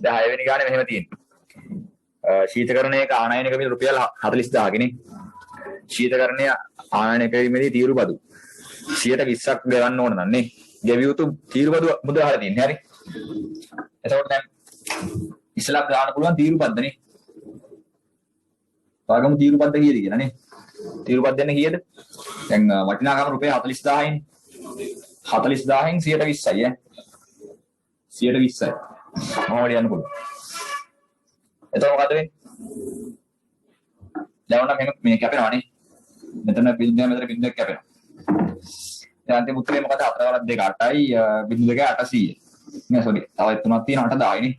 දැන් 6 වෙනි ගානේ මෙහෙම තියෙනවා. ශීතකරණයක ආනයනික මිල රුපියල් 40000 නේ. ශීතකරණය ආනයනික කිරීමේදී තීරුබදු 120ක් ගෙවන්න ඕන නන්නේ. ගෙවිය යුතු තීරුබදු මුදල් අහලා තියෙන්නේ. හරි. එතකොට දැන් ඉස්සලා ගන්න පුළුවන් තීරුබද්දනේ. වාගම තීරුබද්ද කීයද කියලා නේ. තීරුබද්ද දෙන්න කීයද? දැන් වටිනාකම රුපියල් 40000යි. 40000න් 120යි ඈ. 120යි. මොනවද යන්න පුළුවන්. එතකොට මොකද වෙන්නේ? දැන් ඔන්න මේ කැපෙනවානේ. මෙතන බින්දුව මෙතන බින්දුවක් කැපෙනවා. දැන් අන්තිම උත්තරේ මොකද? 4 2 8යි බින්දුව 2 800. නෑ සෝරි. තව තුනක් තියෙනවා 8000යි නේ.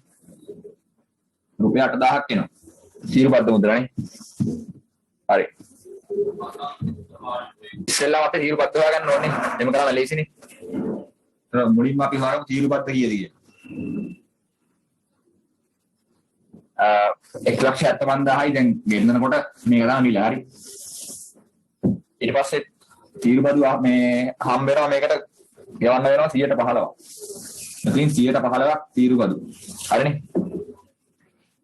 රුපියල් 8000ක් එනවා. තීරුබද්ද මුදලනේ. හරි. ඉස්සෙල්ලා අපේ තීරුබද්ද හොයාගන්න ඕනේ. එමෙ කරාම ලේසිනේ. මුලින්ම අපි හොයාගමු තීරුබද්ද කීයද කියලා. 1,75,000යි දැන් ගෙන්නනකොට මේක තමයි මිල. හරි. ඊට පස්සේ තීරුබදු මේ හම්බ වෙනවා මේකට ගෙවන්න වෙනවා 115ක්. ඉතින් 115ක් තීරුබදු. හරිනේ.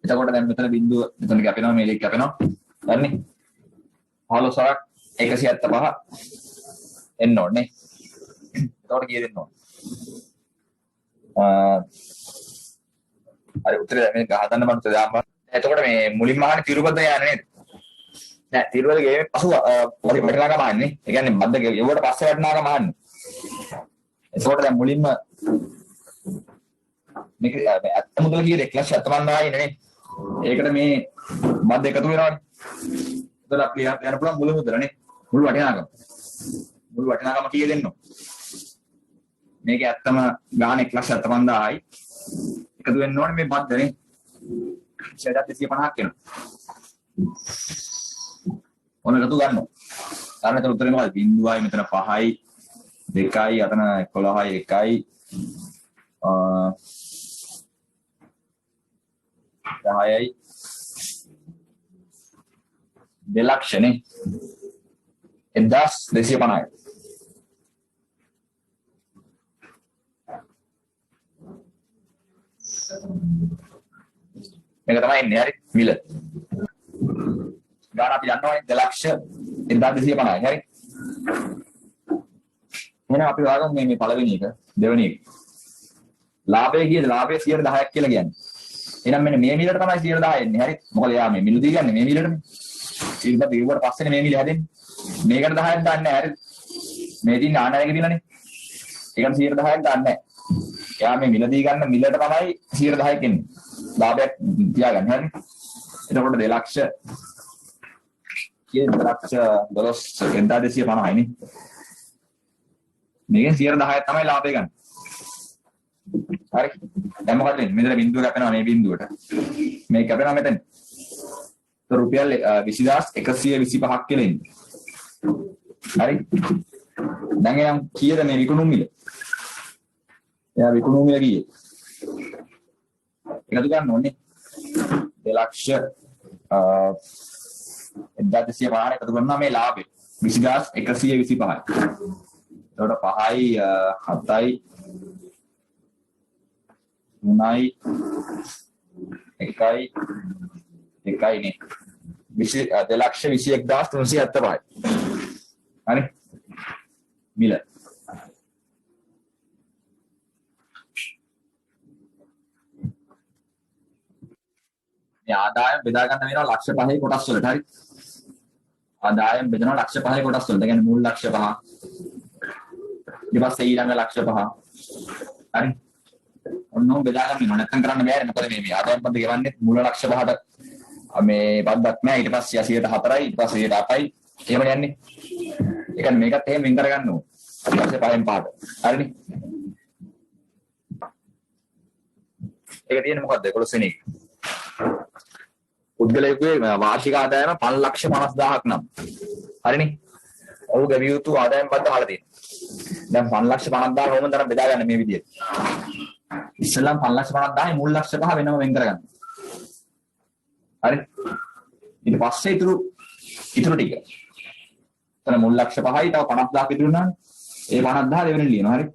එතකොට දැන් මෙතන බින්දුව මෙතන කැපෙනවා මේක කැපෙනවා. හරිනේ. 15ක් 175 එන්න ඕනේ. එතකොට කීයද එන්න ඕනේ? හරි උත්තරේ මේ ගහදන්න මම දාන්න. එතකොට මේ මුලින්ම අහන්නේ තීරුබද්ද යන්නේ නේද? නෑ තීරුබද්ද ගෙවේ පසුව වටිනාකම අහන්නේ. ඒ කියන්නේ බද්ද ගෙවුවට පස්සේ වටිනාකම අහන්නේ. එතකොට දැන් මුලින්ම මේක ඇත්ත මුදල කීයද 1,75,000යි නේ. ඒකට මේ බද්ද එකතු වෙනවනේ. එතකොට අපි යන්න පුළුවන් මුල මුදලනේ. මුළු වටිනාකම. මුළු වටිනාකම කීයද එන්නෝ? මේක ඇත්තම ගාන 1,75,000යි. එකතු වෙන්න ඕනේ මේ බද්දනේ. 250ක් එනවා. ඔන්න එකතු ගන්නවා. ගන්න එතන උත්තරේ මොකද? බිංදුවයි මෙතන 5යි 2යි අතන 11යි 1යි 10යි 2 ලක්ෂනේ 1250යි. මේක තමයි ඉන්නේ හරි මිල. ගාන අපි දන්නවනේ 2,1250යි හරි. එහෙනම් අපි වාගමු මේ පළවෙනි එක දෙවෙනි එක. ලාභය කීයද? ලාභය 10%ක් කියලා කියන්නේ. එහෙනම් මෙන්න මේ මිලට තමයි 10% එන්නේ හරි. මොකද යා මේ මිලදී ගන්න මේ මිලටනේ. ඊට ඉවුවට පස්සේනේ මේ මිල හැදෙන්නේ. මේකට 10ක් දාන්නේ නැහැ හරි. මේ දින ආනායක දිනනේ. ඒකට 10%ක් දාන්නේ නැහැ. යා මේ මිලදී ගන්න මිලට තමයි 10%ක් එන්නේ. ලාභයක් තියාගන්න හරි. එතකොට 2 ලක්ෂ කියන 2,12,250යි නේ. මේකෙන් 10% තමයි ලාභය ගන්න. හරි. දැන් මොකද වෙන්නේ? මෙතන බිංදුව කැපෙනවා මේ බිංදුවට. මේක කැපෙනවා මෙතන. તો රුපියල් 20,125ක් කියලා ඉන්නේ. හරි. දැන් එනම් කීයද මේ විකුණු මිල? එයා විකුණු මිල කීයද? එකතු ගන්න ඕනේ 2 ලක්ෂ 1,250 එකතු කරනවා මේ ලාභය 20,125යි. එතකොට 5යි 7යි 3යි 1යි 1යි නේ 2,21,375යි. හරි මිල ආදායම් බෙදා ගන්න වෙනවා ලක්ෂ 5යි කොටස් වලට. හරි. ආදායම් බෙදනවා ලක්ෂ 5යි කොටස් වලට. ඒ කියන්නේ මුල් ලක්ෂ 5. ඊට පස්සේ ඊළඟ ලක්ෂ 5. හරි. ඔන්නෝ බෙදා ගන්න වෙනවා. නැත්නම් කරන්න බෑනේ. මොකද මේ ආදායම් පද ගෙවන්නේ මුල ලක්ෂ 5ට මේ පද්දක් නෑ. ඊට පස්සේ 104යි ඊට පස්සේ 8යි එහෙම යන්නේ. ඒ කියන්නේ මේකත් එහෙම වෙන් කරගන්න ඕනේ. ඊට පස්සේ 5න් 5ට. හරිනේ. ඒක තියෙන්නේ මොකද්ද? 11 වෙනි එක. පුද්ගලයෙකුගේ වාර්ෂික ආදායම 5,50,000ක් නම්. හරිනේ. ඔහු ගෙවිය යුතු ආදායම් පද්ද අහලා තියෙනවා. දැන් 5,50,000 කොහොමද නම් බෙදා ගන්න මේ විදිහට. ඉස්සෙල්ලාම 5,50,000යි මුල් ලක්ෂ 5 වෙනම වෙන් කරගන්න. හරි. ඊට පස්සේ ඉතුරු ටික. එතන මුල් ලක්ෂ 5යි තව 50,000ක් ඉතුරු වෙනවා. ඒ 50,000 දෙවෙනි ලියනවා. හරි.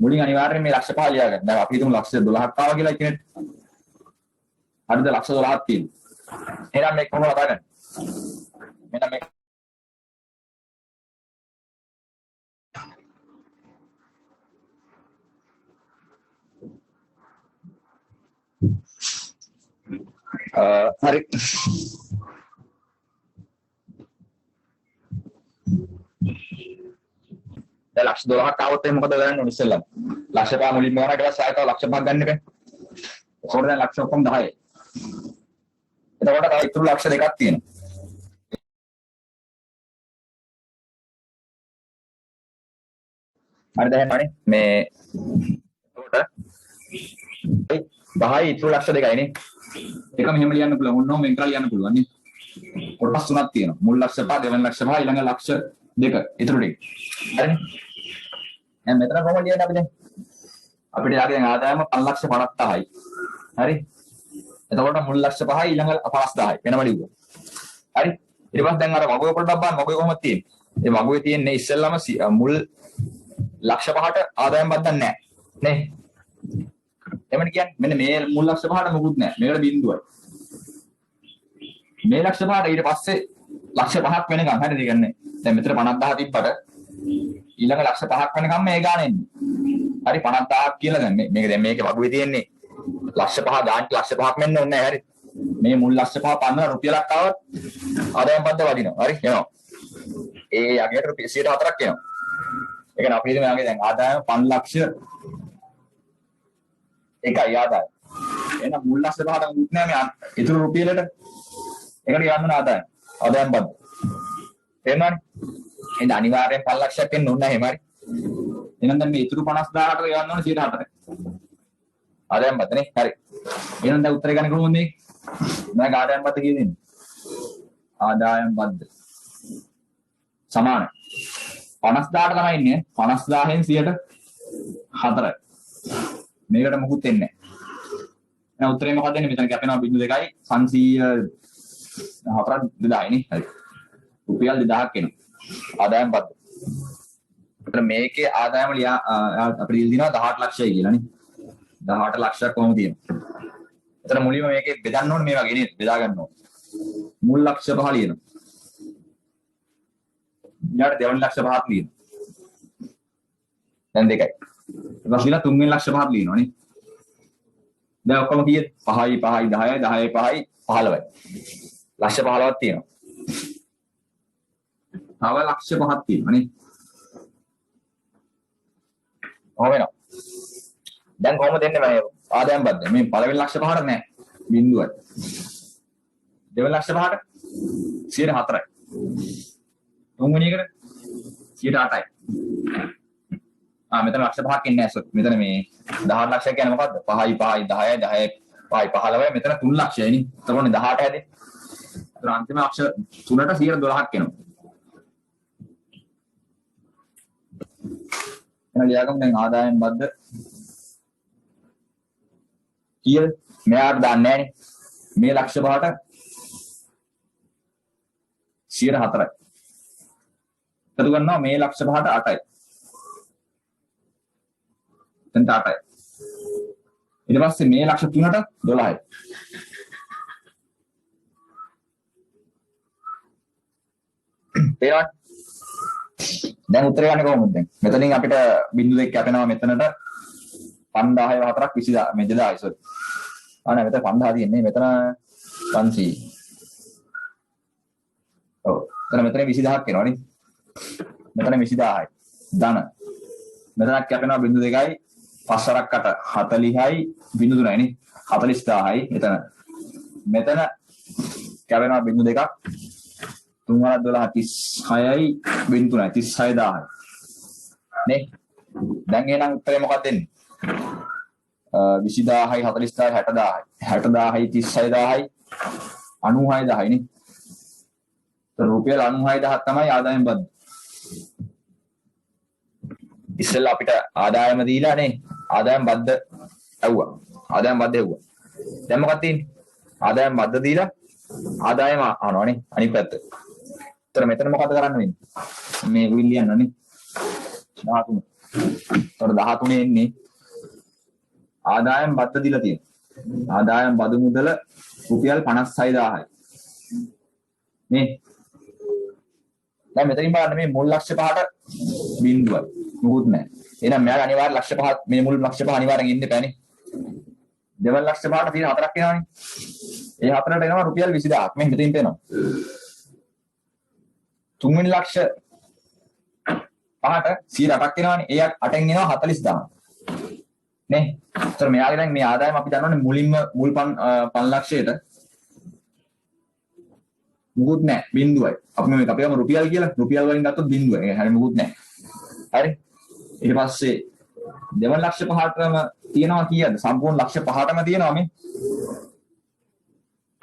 මුලින් අනිවාර්යයෙන් මේ ලක්ෂ 5 ලියා ගන්න. දැන් අපි හිතමු ලක්ෂ 12ක් ආවා කියලා කෙනෙක්. හරිද? ලක්ෂ 12ක් තියෙනවා. එහෙනම් මේක කොහොමද හදාගන්නේ? මෙන්න මේක හරි. දැන් ලක්ෂ 12ක් આવොත් එහෙනම් මොකද කරන්න ඕනේ ඉස්සෙල්ලා? ලක්ෂ 5 මුලින්ම ගන්න ඊට පස්සේ ආයෙත් ලක්ෂ 5ක් ගන්න එපා. ඒකෝට දැන් ලක්ෂ ඔක්කොම 10යි. එතකොට තව ඉතුරු ලක්ෂ 2ක් තියෙනවා. හරිද එහෙමනේ මේ එතකොට 10යි ඉතුරු ලක්ෂ 2යි නේ. ඒක මෙහෙම ලියන්න පුළුවන්. ඕනෝම වෙන් කරලා ලියන්න පුළුවන් නේ. කොටස් තුනක් තියෙනවා. මුල් ලක්ෂ 5, දෙවන ලක්ෂ 5, ඊළඟ ලක්ෂ 2 ඉතුරු ටික. හරිනේ. දැන් මෙතන කොහොමද ලියන්නේ අපි දැන්? අපිට යාගේ දැන් ආදායම 5,50,000යි. හරි. එතකොට මුල් ලක්ෂ 5යි ඊළඟ 50,000යි වෙනම ලියුවා. හරි. ඊට පස්සේ දැන් අර වගුවේ පොඩ්ඩක් බලන්න වගුවේ කොහොමද තියෙන්නේ? ඒ වගුවේ තියෙන්නේ ඉස්සෙල්ලාම මුල් ලක්ෂ 5ට ආදායම් බද්දක් නැහැ. නේ? එමන් කියන්නේ මෙන්න මේ මුල් ලක්ෂ 5ට මොකුත් නැහැ. මේකට බිඳුවයි. මේ ලක්ෂ 5ට ඊට පස්සේ ලක්ෂ 5ක් වෙනකම් හරිද? ඒ කියන්නේ දැන් මෙතන 50,000 තිබ්බට ඊළඟ ලක්ෂ 5ක් වෙනකම් මේ ගාන එන්නේ. හරි 50,000ක් කියලා දැන් මේක දැන් මේකේ වගුවේ තියෙන්නේ ලක්ෂ 5 ගාන ලක්ෂ 5ක් වෙන්න ඕනේ නැහැ. හරි. මේ මුල් ලක්ෂ 5 පන්න රුපියලක් ආවත් ආදායම් බද්ද වදිනවා. හරි එනවා. ඒ යගේට රුපියල් 104ක් එනවා. ඒ කියන්නේ අපි හිතමු යගේ දැන් ආදායම 5 ලක්ෂ එකයි ආදායම. එහෙනම් මුල් ලක්ෂ 5ට මුත් නෑ මේ ඉතුරු රුපියලට. ඒකට ගන්න ඕන ආදායම. ආදායම් බද්ද. තේරුණානේ? එහෙනම් අනිවාර්යෙන් 5 ලක්ෂයක් එන්න ඕනේ නැහැ එහෙම හරි. එහෙනම් දැන් මේ ඉතුරු 50,000ට ගන්න ඕනේ 104ක්. ආදායම් බද්ද නේ. හරි. එහෙනම් දැන් උත්තරේ ගන්න කොහොමද මේ? මම ආදායම් බද්ද කියන්නේ. ආදායම් බද්ද සමාන 50,000ට තමයි ඉන්නේ 50,000න් 104යි. මේකට මොකුත් එන්නේ නැහැ. එහෙනම් උත්තරේ මොකක්ද එන්නේ? මෙතන කැපෙනවා 0.2යි 504ක් 2000යි නේ. හරි. රුපියල් 2000ක් එනවා. ආදායම් බද්ද. එතන මේකේ ආදායම අපිට ඉල්ල දිනවා 18 ලක්ෂයි කියලා නේ. 18 ලක්ෂයක් කොහොමද තියෙනවා? එතන මුලින්ම මේකේ බෙදන්න ඕනේ මේ වගේ නේද? බෙදා ගන්න ඕනේ. මුල් ලක්ෂ 5 ලියනවා. ඊළඟට දෙවන ලක්ෂ 5ක් ලියනවා. දැන් දෙකයි. ඊට පස්සේ තුන්වෙනි ලක්ෂ 5ක් ලියනවා නේ. දැන් ඔක්කොම කීයද? 5යි 5යි 10යි 10යි 5යි 15යි. ලක්ෂ 15ක් තියෙනවා. තව ලක්ෂ 5ක් තියෙනවා නේ. කොහොම වෙනව? දැන් කොහොමද දෙන්නේ මම ආදායම් බද්ද? මේ පළවෙනි ලක්ෂ 5ට නෑ. බිඳුවයි. දෙවන ලක්ෂ 5ට 104යි. තුන්වෙනි එකට 108යි. මෙතන ලක්ෂ 5ක් එන්නේ නැහැ සර්. මෙතන මේ 18 ලක්ෂයක් කියන්නේ මොකද්ද? 5යි 5යි 10යි 10යි 5යි 15යි මෙතන 3 ලක්ෂයයි නේ. එතකොට 18 හැදේ. ඒතර අන්තිම ලක්ෂ 3ට 112ක් එනවා. එහෙනම් ලියාගමු දැන් ආදායම් බද්ද කීයද? මෙයාට දාන්නේ නැහනේ. මේ ලක්ෂ 5ට 104යි. එකතු කරනවා මේ ලක්ෂ 5ට 8යි. එතනට 8යි. ඊට පස්සේ මේ ලක්ෂ 3ට 12යි. තේරෙනවද? දැන් උත්තරේ ගන්න කොහොමද දැන්? මෙතනින් අපිට බිංදු දෙක කැපෙනවා මෙතනට 5000 4ක් 20000 මේ 2000යි සෝරි. නෑ මෙතන 5000 තියෙන්නේ මෙතන 500. ඔව්. මෙතන 20000ක් එනවා නේ. මෙතන 20000යි. ධන. මෙතනක් කැපෙනවා බිංදු දෙකයි 5 8 40යි බිංදු 3යි නේ. 40000යි මෙතන. මෙතන කැපෙනවා බිංදු දෙකක් 3 12 36යි බිංදු 3යි 36000යි. නේ. දැන් එහෙනම් උත්තරේ මොකක්ද දෙන්නේ? 20000යි 40000යි 60000යි 60000යි 36000යි 96000යි නේ. රුපියල් 96000ක් තමයි ආදායම් බද්ද. ඉස්සෙල්ලා අපිට ආදායම දීලා නේ ආදායම් බද්ද ඇව්වා. ආදායම් බද්ද ඇව්වා. දැන් මොකක්ද තියෙන්නේ? ආදායම් බද්ද දීලා ආදායම අහනවනේ අනිත් පැත්ත. ඒතර මෙතන මොකද කරන්න වෙන්නේ? මේ විල් ලියන්නනේ 13. ඒතර 13 එන්නේ ආදායම් බද්ද දීලා තියෙනවා. ආදායම් බදු මුදල රුපියල් 56000යි. නේ. දැන් මෙතනින් බලන්න මේ මුල් ලක්ෂ 5ට බිඳුවයි. මොකුත් නැහැ. එහෙනම් මෙයාගේ අනිවාර්ය ලක්ෂ 5 මේ මුල් ලක්ෂ 5 අනිවාර්යෙන් ඉන්න බෑනේ. දෙවන ලක්ෂ 5ට තියෙන 4ක් එනවනේ. ඒ 4ට එනවා රුපියල් 20000ක්. මේ මෙතනින් පේනවා. තුන්වෙනි ලක්ෂ 5ට 108ක් එනවනේ. ඒ 8ෙන් එනවා 40000. නේ. ඒතර මෙයාගේ දැන් මේ ආදායම අපි දන්නවනේ මුලින්ම මුල් 5 ලක්ෂයට මුකුත් නැහැ බිඳුවයි. අපි මේක අපි ගමු රුපියල් කියලා. රුපියල් වලින් ගත්තොත් බිඳුවයි. ඒ හැරි මුකුත් නැහැ. හරි. ඊට පස්සේ දෙවන ලක්ෂ 5ටම තියෙනවා කීයද? සම්පූර්ණ ලක්ෂ 5ටම තියෙනවා මේ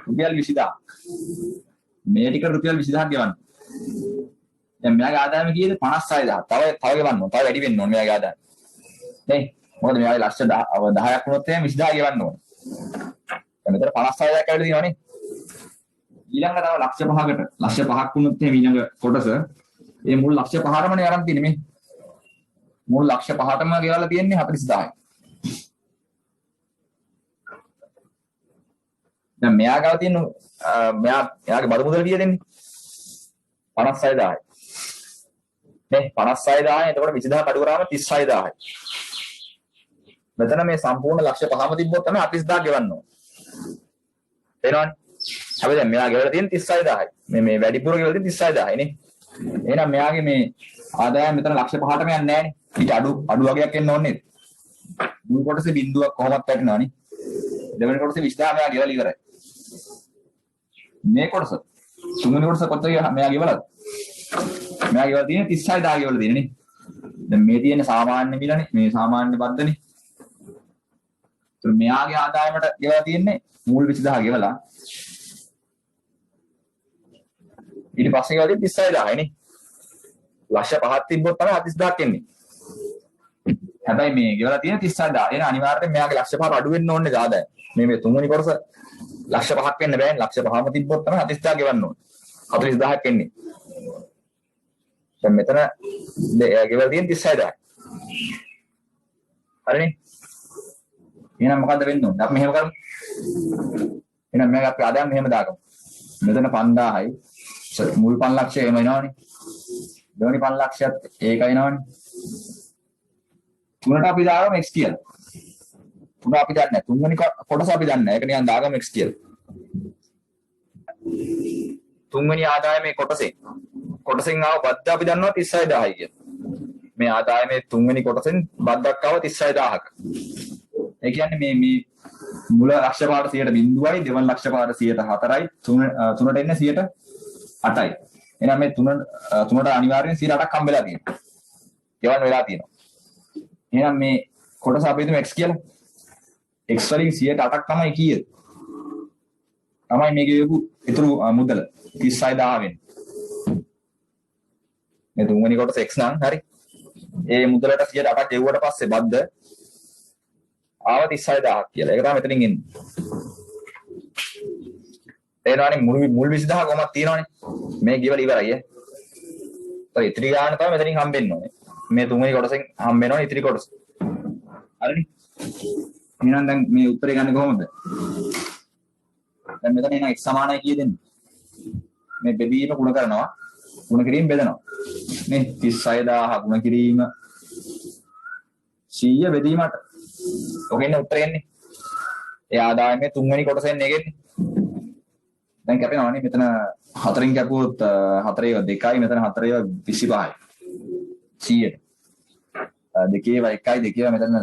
රුපියල් 20000. මේ ටික රුපියල් 20000ක් ගෙවන්න. දැන් මෙයාගේ ආදායම කීයද? 56000. තව ගෙවන්න ඕන. තව වැඩි වෙන්න ඕන මෙයාගේ ආදායම. නේ? මොකද මෙයාගේ ලක්ෂ 10ක් වුණොත් එහෙනම් 20000 ගෙවන්න ඕන. දැන් මෙතන 56000ක් ඇවිල්ලා තියෙනවනේ. ඊළඟ තව ලක්ෂ 5කට ලක්ෂ 5ක් වුණොත් එහෙනම් ඊළඟ කොටස මේ මුල් ලක්ෂ 5ටමනේ අරන් තියෙන්නේ මේ. මුල් ලක්ෂ 5ටම ගෙවලා තියෙන්නේ 40000යි. දැන් මෙයා ගාව තියෙන මෙයාගේ බදු මුදල කීයද දෙන්නේ? 56000යි. නේ 56000යි. එතකොට 20000 කඩු කරාම 36000යි. මෙතන මේ සම්පූර්ණ ලක්ෂ 5ම තිබ්බොත් තමයි 40000 ගෙවන්න ඕන. තේරෙනවද? හැබැයි දැන් මෙයා ගෙවලා තියෙන 36000යි. මේ වැඩිපුර ගෙවලා තියෙන 36000යි නේ. එහෙනම් මෙයාගේ මේ ආදායම මෙතන ලක්ෂ 5ටම යන්නේ නැහැ නේ. ඊට අඩු වගේක් එන්න ඕනේ නේද? මුල් කොටසේ බිඳුවක් කොහොමද වැටෙනවනේ. දෙවෙනි කොටසේ 20000 මෙයා ගෙවලා ඉවරයි. මේ කොටස තුන්වෙනි කොටස කොතද මෙයා ගෙවලාද? මෙයා ගෙවලා තියෙන්නේ 36000 ගෙවලා තියෙන්නේ නේ. දැන් මේ තියෙන්නේ සාමාන්‍ය මිලනේ. මේ සාමාන්‍ය බද්දනේ. ඒත් මෙයාගේ ආදායමට ගෙවලා තියෙන්නේ මුල් 20000 ගෙවලා ඊට පස්සේ ගෙවලා තියෙන්නේ 36000යි නේ. ලක්ෂ 5ක් තිබ්බොත් තමයි 40000ක් එන්නේ. හැබැයි මේ ගෙවලා තියෙන 36000. එන අනිවාර්යයෙන් මෙයාගේ ලක්ෂ 5ට අඩු වෙන්න ඕනේ ආදායම. මේ තුන්වෙනි කොටස ලක්ෂ 5ක් වෙන්න බෑනේ. ලක්ෂ 5ම තිබ්බොත් තමයි 40000 ගෙවන්න ඕනේ. 40000ක් එන්නේ. දැන් මෙතන ගෙවලා තියෙන 36000. හරිනේ. එහෙනම් මොකද්ද වෙන්න ඕනේ? අපි මෙහෙම කරමු. එහෙනම් මේක අපි ආදායම මෙහෙම දාගමු. මෙතන 5000යි. මුල් 5 ලක්ෂය එහෙම එනවනේ. දෙවෙනි 5 ලක්ෂයත් ඒක එනවනේ. තුනට අපි දාගමු x කියලා. තුන අපි දන්නේ නැහැ. තුන්වෙනි කොටස අපි දන්නේ නැහැ. ඒක නිකන් දාගමු x කියලා. තුන්වෙනි ආදායමේ කොටසෙන් ආව බද්ද අපි දන්නවා 36000යි කියලා. මේ ආදායමේ තුන්වෙනි කොටසෙන් බද්දක් ආව 36000ක. ඒ කියන්නේ මේ මුල ලක්ෂ 5ට 100.0යි, දෙවන ලක්ෂ 5ට 104යි, තුනට එන්නේ 108යි. එහෙනම් මේ තුනට අනිවාර්යෙන් 108ක් හම්බෙලා තියෙනවා. ගෙවන්න වෙලා තියෙනවා. එහෙනම් මේ කොටස අපි හිතමු x කියලා. x වලින් 108ක් තමයි කීයද? තමයි මේ ගෙවපු ඉතුරු මුදල 36000 වෙන්නේ. මේ තුන්වෙනි කොටස x නම් හරි. ඒ මුදලට 108ක් ගෙවුවට පස්සේ බද්ද ආව 36000ක් කියලා. ඒක තමයි මෙතනින් එන්නේ. එනවනේ මුල් 20000 කොහොමද තියෙනවනේ. මේ ගෙවල ඉවරයි ඈ. ඔය ඉතිරි ගාන තමයි මෙතනින් හම්බෙන්න ඕනේ. මේ තුන්වෙනි කොටසෙන් හම්බෙනවා ඉතිරි කොටස. හරිනේ. එහෙනම් දැන් මේ උත්තරේ ගන්න කොහොමද? දැන් මෙතන එන x සමානයි කීය දෙන්නේ? මේ බෙදීම ගුණ කරනවා. ගුණ කිරීම බෙදනවා. නේ 36000 ගුණ කිරීම 100 බෙදීමට. ඔකෙන් උත්තරේ එන්නේ. ඒ ආදායමේ තුන්වෙනි කොටසෙන් නෙගෙන්නේ. දැන් කැපෙනවනේ මෙතන 4න් කැපුවොත් 4 ඒවා 2යි මෙතන 4 ඒවා 25යි. 100ට. දෙකේ ඒවා 1යි දෙකේ ඒවා මෙතන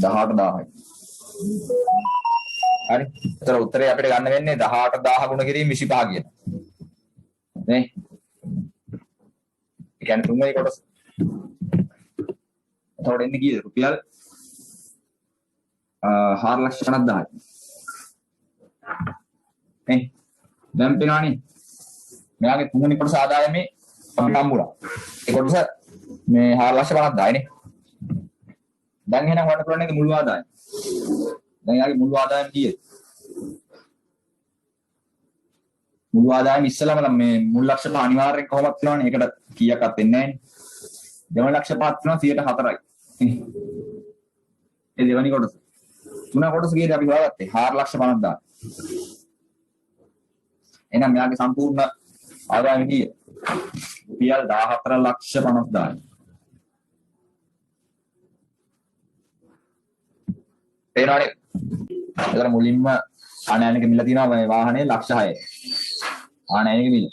18000යි. හරි. ඒතර උත්තරේ අපිට ගන්න වෙන්නේ 18000 ගුණ කිරීම 25 කියන. නේ? ඒ කියන්නේ තුන්වෙනි කොටස. එතකොට එන්නේ කීයද? රුපියල් 4,50,000යි. නේ? දැන් පේනවනේ. මෙයාගේ තුන්වෙනි කොටස ආදායමේ අපිට හම්බුණා. ඒ කොටස මේ 4,50,000යි නේ. දැන් එහෙනම් වන්න කරන්නේ මුළු ආදායම. දැන් යාගේ මුළු ආදායම කීයද? මුළු ආදායම ඉස්සලම මේ මුල් ලක්ෂ 5 අනිවාර්යෙන් කොහොමද වෙනවනේ? ඒකට කීයක්වත් වෙන්නේ නැහැ නේ. දෙවන ලක්ෂ 5 වෙනවා 104යි. ඒ දෙවනි කොටස. තුන කොටස කීයද අපි හොයාගත්තේ 4,50,000. එහෙනම් මෙයාගේ සම්පූර්ණ ආදායම කීයද? රුපියල් 14,50,000. පේනවනේ. එතන මුලින්ම ආනයනික මිල තියෙනවා මේ වාහනේ 6,00,000. ආනයනික මිල.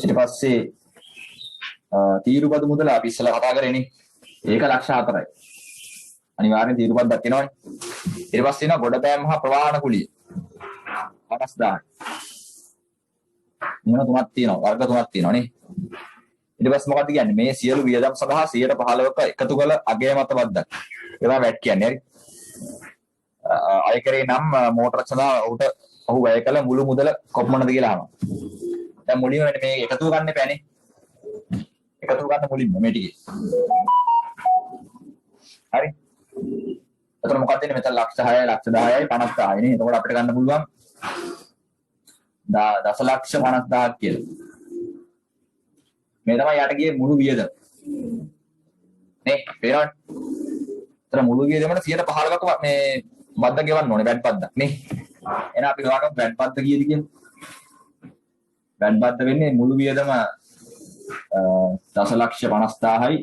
ඊට පස්සේ තීරුපද මුදල අපි ඉස්සලා කතා කරේනේ. ඒක 4,04,000යි. අනිවාර්යෙන් තීරුපදක් එනවනේ. ඊට පස්සේ එනවා ගොඩබෑම් හා ප්‍රවාහන කුලිය. 50,000. මොන තුනක් තියෙනවා? වර්ග තුනක් තියෙනවා නේ. ඊට පස්සේ මොකක්ද කියන්නේ? මේ සියලු වියදම් සඳහා 115ක එකතු කළ අගය මත බද්දක්. ඒවා වැට් කියන්නේ හරි. අයකරේ නම් මෝටර් සඳහා ඔහු වැය කළ මුළු මුදල කොපමණද කියලා අහනවා. දැන් මුලින්ම මේ එකතු ගන්න එපානේ. එකතු ගන්න මුලින්ම මේ ටිකේ. හරි. එතකොට මොකක්ද එන්නේ මෙතන 6,00,000 10,00,000යි 50,000යි නේ. එතකොට අපිට ගන්න පුළුවන් 10,50,000 කියලා. මේ තමයි යට ගියේ මුළු වියදම. නේ පේනවද? එතන මුළු වියදමට 15%ක මේ බද්දක් ගෙවන්න ඕනේ බැඩ් බද්දක් නේ. එහෙනම් අපි හොයාගමු බැඩ් බද්ද කීයද කියලා. බැඩ් බද්ද වෙන්නේ මුළු වියදම 10,50,000යි.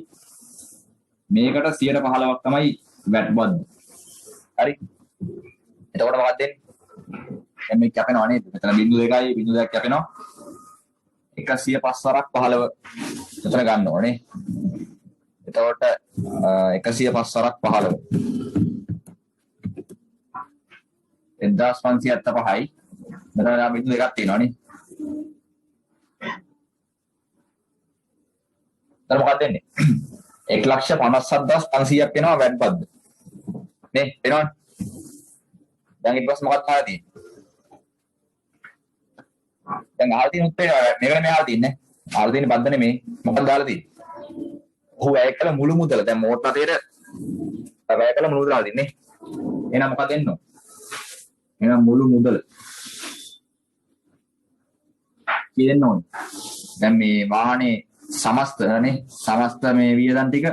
මේකට 15%ක් තමයි බැඩ් බද්ද. හරි. එතකොට මොකක්ද වෙන්නේ? දැන් මේක කැපෙනවා නේද? මෙතන 0.2යි 0.2ක් කැපෙනවා. 105 වරක් 15 මෙතන ගන්න ඕනේ. එතකොට 105 වරක් 15 1575යි. මෙතන 0.2ක් තියෙනවා නේ. දැන් මොකක්ද වෙන්නේ? 1,57,500ක් වෙනවා වැඩ් බද්ද. නේ වෙනවනේ. දැන් ඊට පස්සේ මොකක්ද ආලා තියෙන්නේ? දැන් ආලා තියෙන උත්තරේ මේක නෙමෙයි ආලා තියෙන්නේ. ආලා තියෙන්නේ බද්ද නෙමෙයි. මොකක්ද දාලා තියෙන්නේ? ඔහු වැය කළ මුළු මුදල. දැන් මෝටර රටේට වැය කළ මුළු මුදල ආලා තින්නේ. එහෙනම් මොකක්ද එන්න ඕන? එහෙනම් මුළු මුදල කියන්න ඕනේ. දැන් මේ වාහනේ සමස්තනේ සමස්ත මේ වියදම් ටික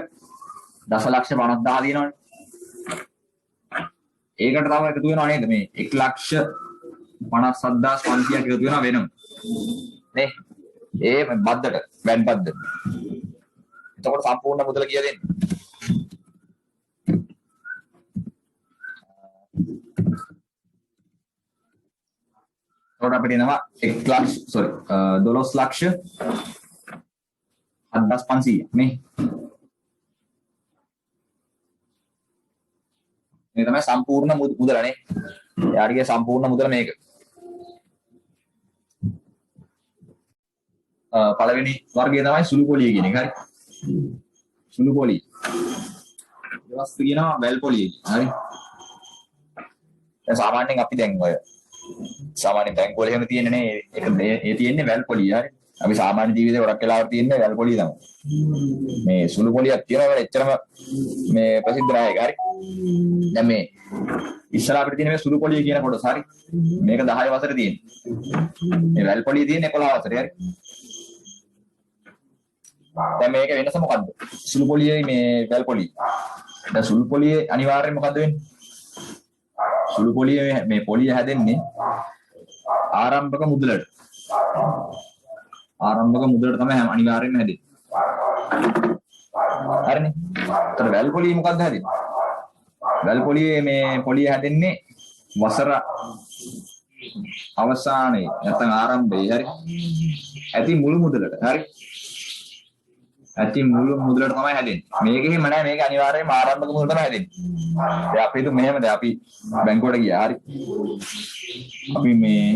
10,50,000 තියෙනවනේ. ඒකට තමයි එකතු වෙනව නේද මේ 1,57,500ක් එකතු වෙනවා වෙනම. නේ? ඒ බද්දට බැඩ් බද්ද. එතකොට සම්පූර්ණ මුදල කීයද එන්නේ? එතකොට අපිට එනවා 12,7,500 නේ. මේ තමයි සම්පූර්ණ මුදල නේ. යාරිගේ සම්පූර්ණ මුදල මේක. පළවෙනි වර්ගය තමයි සුළු පොලිය කියන එක. හරි. සුළු පොලිය. ඊට පස්සේ කියනවා වැල් පොලිය. හරි. දැන් සාමාන්‍යයෙන් අපි දැන් ඔය සාමාන්‍ය බැංකුව වල එහෙම තියෙන්නේ නේ. ඒ තියෙන්නේ වැල් පොලිය. හරි. අපි සාමාන්‍ය ජීවිතේ ගොඩක් වෙලාවට තියෙන්නේ වැල් පොලිය තමයි. මේ සුළු පොලියක් තියෙනවා එච්චරම මේ ප්‍රසිද්ධ නැහැ ඒක. හරි. දැන් මේ ඉස්සර අපිට තියෙන මේ සුළු පොලිය කියන කොටස. හරි. මේක 10 වසරේ තියෙන්නේ. මේ වැල් පොලිය තියෙන්නේ 11 වසරේ. හරි. දැන් මේක වෙනස මොකද්ද? සුළු පොලියේ මේ වැල් පොලිය. දැන් සුළු පොලියේ අනිවාර්යයෙන් මොකද්ද වෙන්නේ? සුළු පොලියේ මේ පොලිය හැදෙන්නේ ආරම්භක මුදලට. ආරම්භක මුදලට තමයි අනිවාර්යයෙන්ම හැදෙන්නේ. හරිනේ. ඒතර වැල් පොලිය මොකද්ද හැදෙන්නේ? වැල් පොලියේ මේ පොලිය හැදෙන්නේ වසර අවසානයේ නැත්නම් ආරම්භයේ. හරි. ඇති මුළු මුදලට. හරි. ඇති මුළු මුදලට තමයි හැදෙන්නේ. මේකෙහිම නෑ මේක අනිවාර්යයෙන්ම ආරම්භක මුදල තමයි හැදෙන්නේ. දැන් අපි හිතමු මෙහෙම දැන් අපි බැංකුවට ගියා. හරි. අපි මේ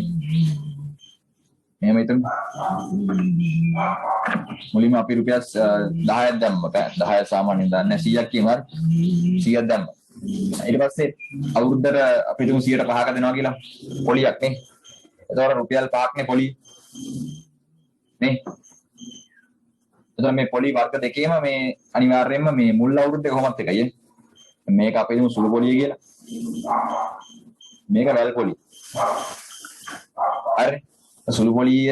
මෙහෙම හිතමු. මුලින්ම අපි රුපියල් 10ක් දැම්මා. 10 සාමාන්‍යයෙන් දාන්නේ 100ක් කියමු. හරි. 100ක් දැම්මා. ඊට පස්සේ අවුරුද්දට අපි හිතමු 105ක දෙනවා කියලා පොලියක් නේ. එතකොට රුපියල් 5ක් නේ පොලිය. නේ? එතකොට මේ පොලි වර්ග දෙකේම මේ අනිවාර්යයෙන්ම මේ මුල් අවුරුද්දේ කොහොමත් එකයි ඈ. මේක අපි හිතමු සුළු පොලිය කියලා. මේක වැල් පොලිය. හරි. සුළු පොලිය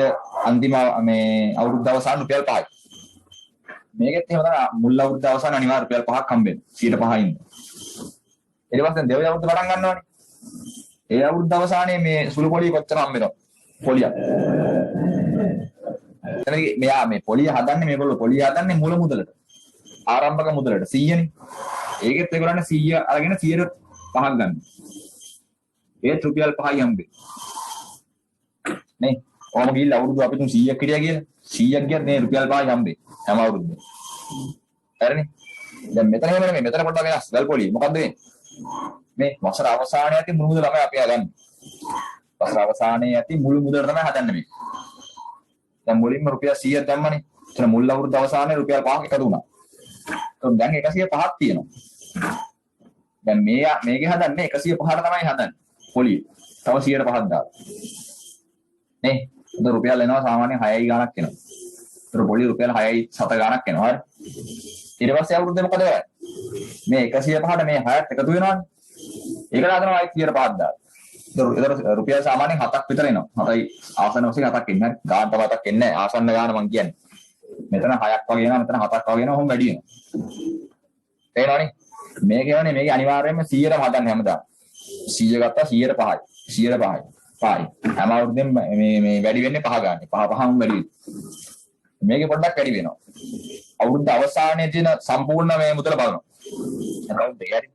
අන්තිම මේ අවුරුද්ද අවසාන රුපියල් 5යි. මේකෙත් එහෙම තමයි මුල් අවුරුද්ද අවසාන අනිවාර්ය රුපියල් 5ක් හම්බෙන්නේ. 5%. ඊට පස්සේ දෙවෙනි අවුරුද්ද පටන් ගන්නවානේ. ඒ අවුරුද්ද අවසානයේ මේ සුළු පොලිය කොච්චර හම්බ වෙනවද? පොලියක්. එතනදී මෙයා මේ පොලිය හදන්නේ මේගොල්ලෝ පොලිය හදන්නේ මුල මුදලට. ආරම්භක මුදලට 100නේ. ඒකෙත් ඒගොල්ලන්ට 100 අරගෙන 100ට 5ක් ගන්න. ඒත් රුපියල් 5යි හම්බෙන්නේ. නේ. ඔහම ගිහිල්ලා අවුරුදු අපි තුන් 100ක් හිටියා කියලා. 100ක් ගියත් මේ රුපියල් 5යි හම්බෙන්නේ. හැම අවුරුද්දෙම. හරිනේ. දැන් මෙතන එහෙම නෙමෙයි. මෙතන පොඩ්ඩක් වෙනස්. ගල් පොලිය. මොකද්ද වෙන්නේ? මේ වසර අවසානයේ ඇති මුළු මුදල තමයි අපි හදන්නේ. වසර අවසානයේ ඇති මුළු මුදල තමයි හදන්නේ මේ. දැන් මුලින්ම රුපියල් 100ක් දැම්මනේ. එතන මුල් අවුරුද්ද අවසානයේ රුපියල් 5ක් එකතු වුණා. එතකොට දැන් 105ක් තියෙනවා. දැන් මේකේ හදන්නේ 105ට තමයි හදන්නේ. පොලිය. තව 100ට 5ක් දාලා. නේ. එතකොට රුපියල් එනවා සාමාන්‍යයෙන් 6යි ගාණක් එනවා. එතකොට පොලිය රුපියල් 6යි 7 ගාණක් එනවා. හරි. ඊට පස්සේ අවුරුද්දේ මොකද වෙන්නේ? මේ 105ට මේ 6ත් එකතු වෙනවනේ. ඒකට හදනවා 100ට 5ක් දාලා. එතකොට රුපියල් සාමාන්‍යයෙන් 7ක් විතර එනවා. 7යි ආසන්න වශයෙන් 7ක් එන්නේ. හරි. ගාණට 7ක් එන්නේ නැහැ. ආසන්න ගාණ මං කියන්නේ. මෙතන 6ක් වගේ එනවා. මෙතන 7ක් වගේ එනවා. ඔහොම වැඩි වෙනවා. තේරෙනවනේ? මේ කියන්නේ මේකේ අනිවාර්යයෙන්ම 100ට හදන්නේ හැමදාම. 100 ගත්තා 100ට 5යි. 100ට 5යි. 5යි. හැම අවුරුද්දෙම මේ වැඩි වෙන්නේ 5 ගන්න. 5 5ම වැඩි වෙනවා. මේකේ පොඩ්ඩක් වැඩි වෙනවා. අවුරුද්ද අවසානයේ තියෙන සම්පූර්ණ මේ මුදල බලනවා. අකවුන්ට් එක හරි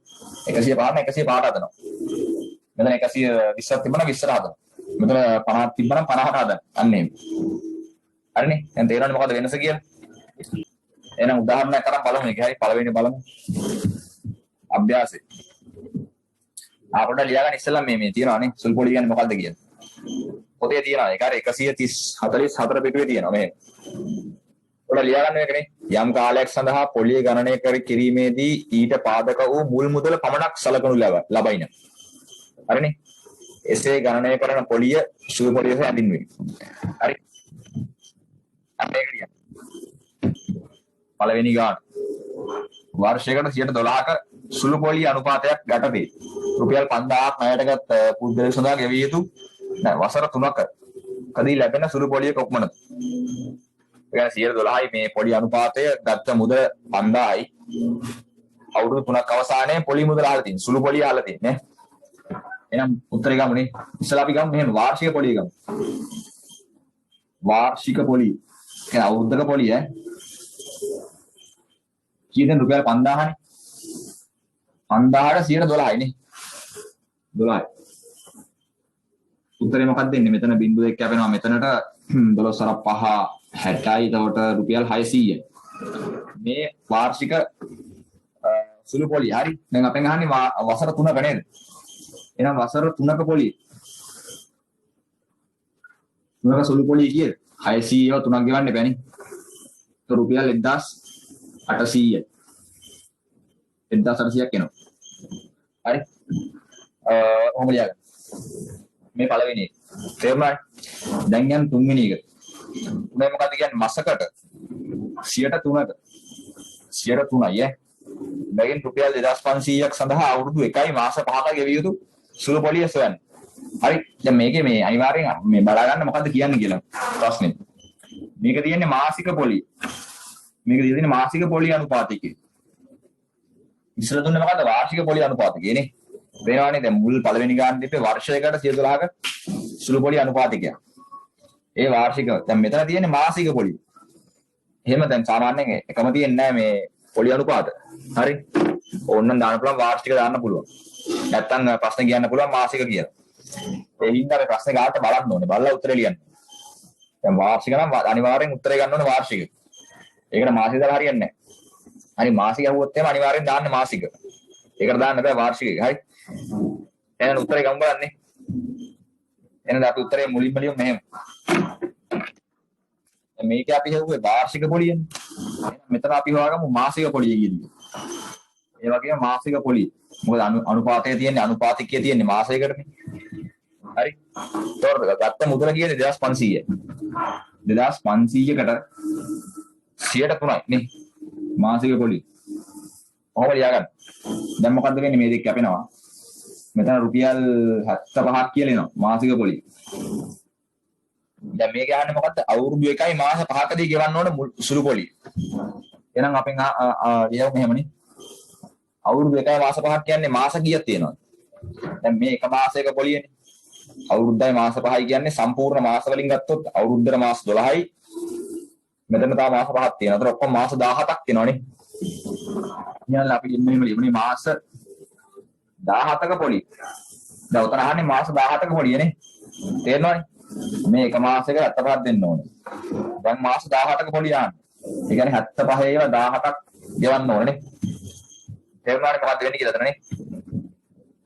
105ට 105ට හදනවා. මෙතන 120ක් තිබුණා 20ට හදනවා. මෙතන 50ක් තිබුණා 50ට හදනවා. අන්න එහෙම. හරිනේ. දැන් තේරෙනවද මොකද වෙනස කියලා? එහෙනම් උදාහරණයක් අරන් බලමු මේක. හරි පළවෙනි බලමු. අභ්‍යාසය. අපිට ලියා ගන්න ඉස්සෙල්ලා මේ තියෙනවානේ සුළු පොඩි කියන්නේ මොකක්ද කියලා. පොතේ තියෙනවා. ඒක හරි 144 පිටුවේ තියෙනවා මේ. ඔයාලා ලියා ගන්න එකනේ. යම් කාලයක් සඳහා පොලිය ගණනය කර කිරීමේදී ඊට පාදක වූ මුල් මුදල පමණක් සලකනු ලබයින. හරිනේ. එසේ ගණනය කරන පොලිය සුළු පොලිය හැඳින්වේ. හරි. මේක ලියන්න. පළවෙනි ගාන. වර්ෂයකට 112ක සුළු පොලිය අනුපාතයක් යටතේ රුපියල් 5000ක් ණයටගත් පුද්ගලයෙකු සඳහා ගෙවිය යුතු වසර 3ක කදී ලැබෙන සුළු පොලිය කොපමණද? ඒ කියන්නේ 112යි මේ පොලිය අනුපාතය ගත්ත මුදල 5000යි. අවුරුදු 3ක් අවසානයේ පොලිය මුදල අහලා තියෙන. සුළු පොලිය අහලා තියෙන්නේ. එහෙනම් උත්තරේ ගමුනේ. ඉස්සලා අපි ගමු මෙහෙම වාර්ෂික පොලිය ගමු. වාර්ෂික පොලිය. කියන්නේ අවුරුද්දක පොලිය ඈ. කීයෙන් රුපියල් 5000නේ. 5000ට 112යි නේ. 12යි. උත්තරේ මොකක්ද දෙන්නේ? මෙතන බිංදුව එක්ක යපෙනවා මෙතනට 12 5 60යි. එතකොට රුපියල් 600යි. මේ වාර්ෂික සුළු පොලිය. හරි. දැන් අපෙන් අහන්නේ වසර 3ක නේද? එහෙනම් වසර 3ක පොලිය. 3ක සුළු පොලිය කීයද? 600ව 3ක් ගෙවන්න බෑනේ. તો රුපියල් 1800යි. 1800ක් එනවා. හරි. ඔහොම ලියගන්න. මේ පළවෙනි එක. තේරුණාද? දැන් යන තුන්වෙනි එක. මේ මොකද්ද කියන්නේ මාසකට 103ක 103යි ඈ. බැගින් රුපියල් 2500ක් සඳහා අවුරුදු 1යි මාස 5ක ගෙවිය යුතු සුළු පොලිය සොයන්න. හරි. දැන් මේකේ මේ අනිවාර්යෙන් මේ බලා ගන්න මොකද්ද කියන්නේ කියලා ප්‍රශ්නේ. මේක තියෙන්නේ මාසික පොලිය. මේක තියෙන්නේ මාසික පොලිය අනුපාතයක. ඉස්සර දුන්නේ මොකද්ද? වාර්ෂික පොලිය අනුපාතකේ නේ. වෙනවානේ දැන් මුල් පළවෙනි ගාන දෙපේ වර්ෂයකට 112ක සුළු පොලිය අනුපාතකයක්. ඒ වාර්ෂික දැන් මෙතන තියෙන්නේ මාසික පොලිය. එහෙම දැන් සාමාන්‍යයෙන් එකම තියෙන්නේ නැහැ මේ පොලිය අනුපාත. හරි. ඕනනම් දාන්න පුළුවන් වාර්ෂික දාන්න පුළුවන්. නැත්තම් ප්‍රශ්න කියන්න පුළුවන් මාසික කියලා. ඒ හින්දා මේ ප්‍රශ්නේ ගාවට බලන්න ඕනේ. බලලා උත්තරේ ලියන්න. දැන් වාර්ෂික නම් අනිවාර්යෙන් උත්තරේ ගන්න ඕනේ වාර්ෂික. ඒකට මාසික දාලා හරියන්නේ නැහැ. හරි මාසික අහුවොත් එහෙම අනිවාර්යෙන් දාන්න මාසික. ඒකට දාන්න බෑ වාර්ෂික. හරි. එහෙනම් උත්තරේ ගමු බලන්නේ. එහෙනම් අපි උත්තරේ මුලින්ම ලියමු මෙහෙම. මේක අපි හෙව්වේ වාර්ෂික පොලියනේ. එහෙනම් මෙතන අපි හොයාගමු මාසික පොලිය කියන්නේ. ඒ වගේම මාසික පොලිය. මොකද අනුපාතයේ තියෙන්නේ අනුපාතිකයේ තියෙන්නේ මාසයකටනේ. හරි. ඒතකොට ගත්ත මුදල කියන්නේ 2500යි. 2500කට 103යි නේ. මාසික පොලිය. ඔහොම ලියාගන්න. දැන් මොකද්ද වෙන්නේ මේ දෙක කැපෙනවා. මෙතන රුපියල් 75ක් කියලා එනවා මාසික පොලිය. දැන් මේක යන්නේ මොකද්ද? අවුරුදු 1යි මාස 5කදී ගෙවන්න ඕන සුළු පොලිය. එහෙනම් අපෙන් ලියමු මෙහෙමනේ. අවුරුදු 1යි මාස 5ක් කියන්නේ මාස කීයක් තියෙනවද? දැන් මේ එක මාසයක පොලියනේ. අවුරුද්දයි මාස 5යි කියන්නේ සම්පූර්ණ මාස වලින් ගත්තොත් අවුරුද්දට මාස 12යි. මෙතන තා මාස 5ක් තියෙනවා. ඒතර ඔක්කොම මාස 17ක් වෙනවනේ. ඊළඟ අපි මෙහෙම ලියමුනේ මාස 17ක පොලිය. දැන් උතන අහන්නේ මාස 17ක පොලියනේ. තේරෙනවනේ? මේ එක මාසයක 75ක් දෙන්න ඕනේ. දැන් මාස 18ක පොලිය ආන්නේ. ඒ කියන්නේ 75 ඒවා 17ක් ගෙවන්න ඕනේ. තේරුණානේ මොකක්ද වෙන්නේ කියලා එතනනේ.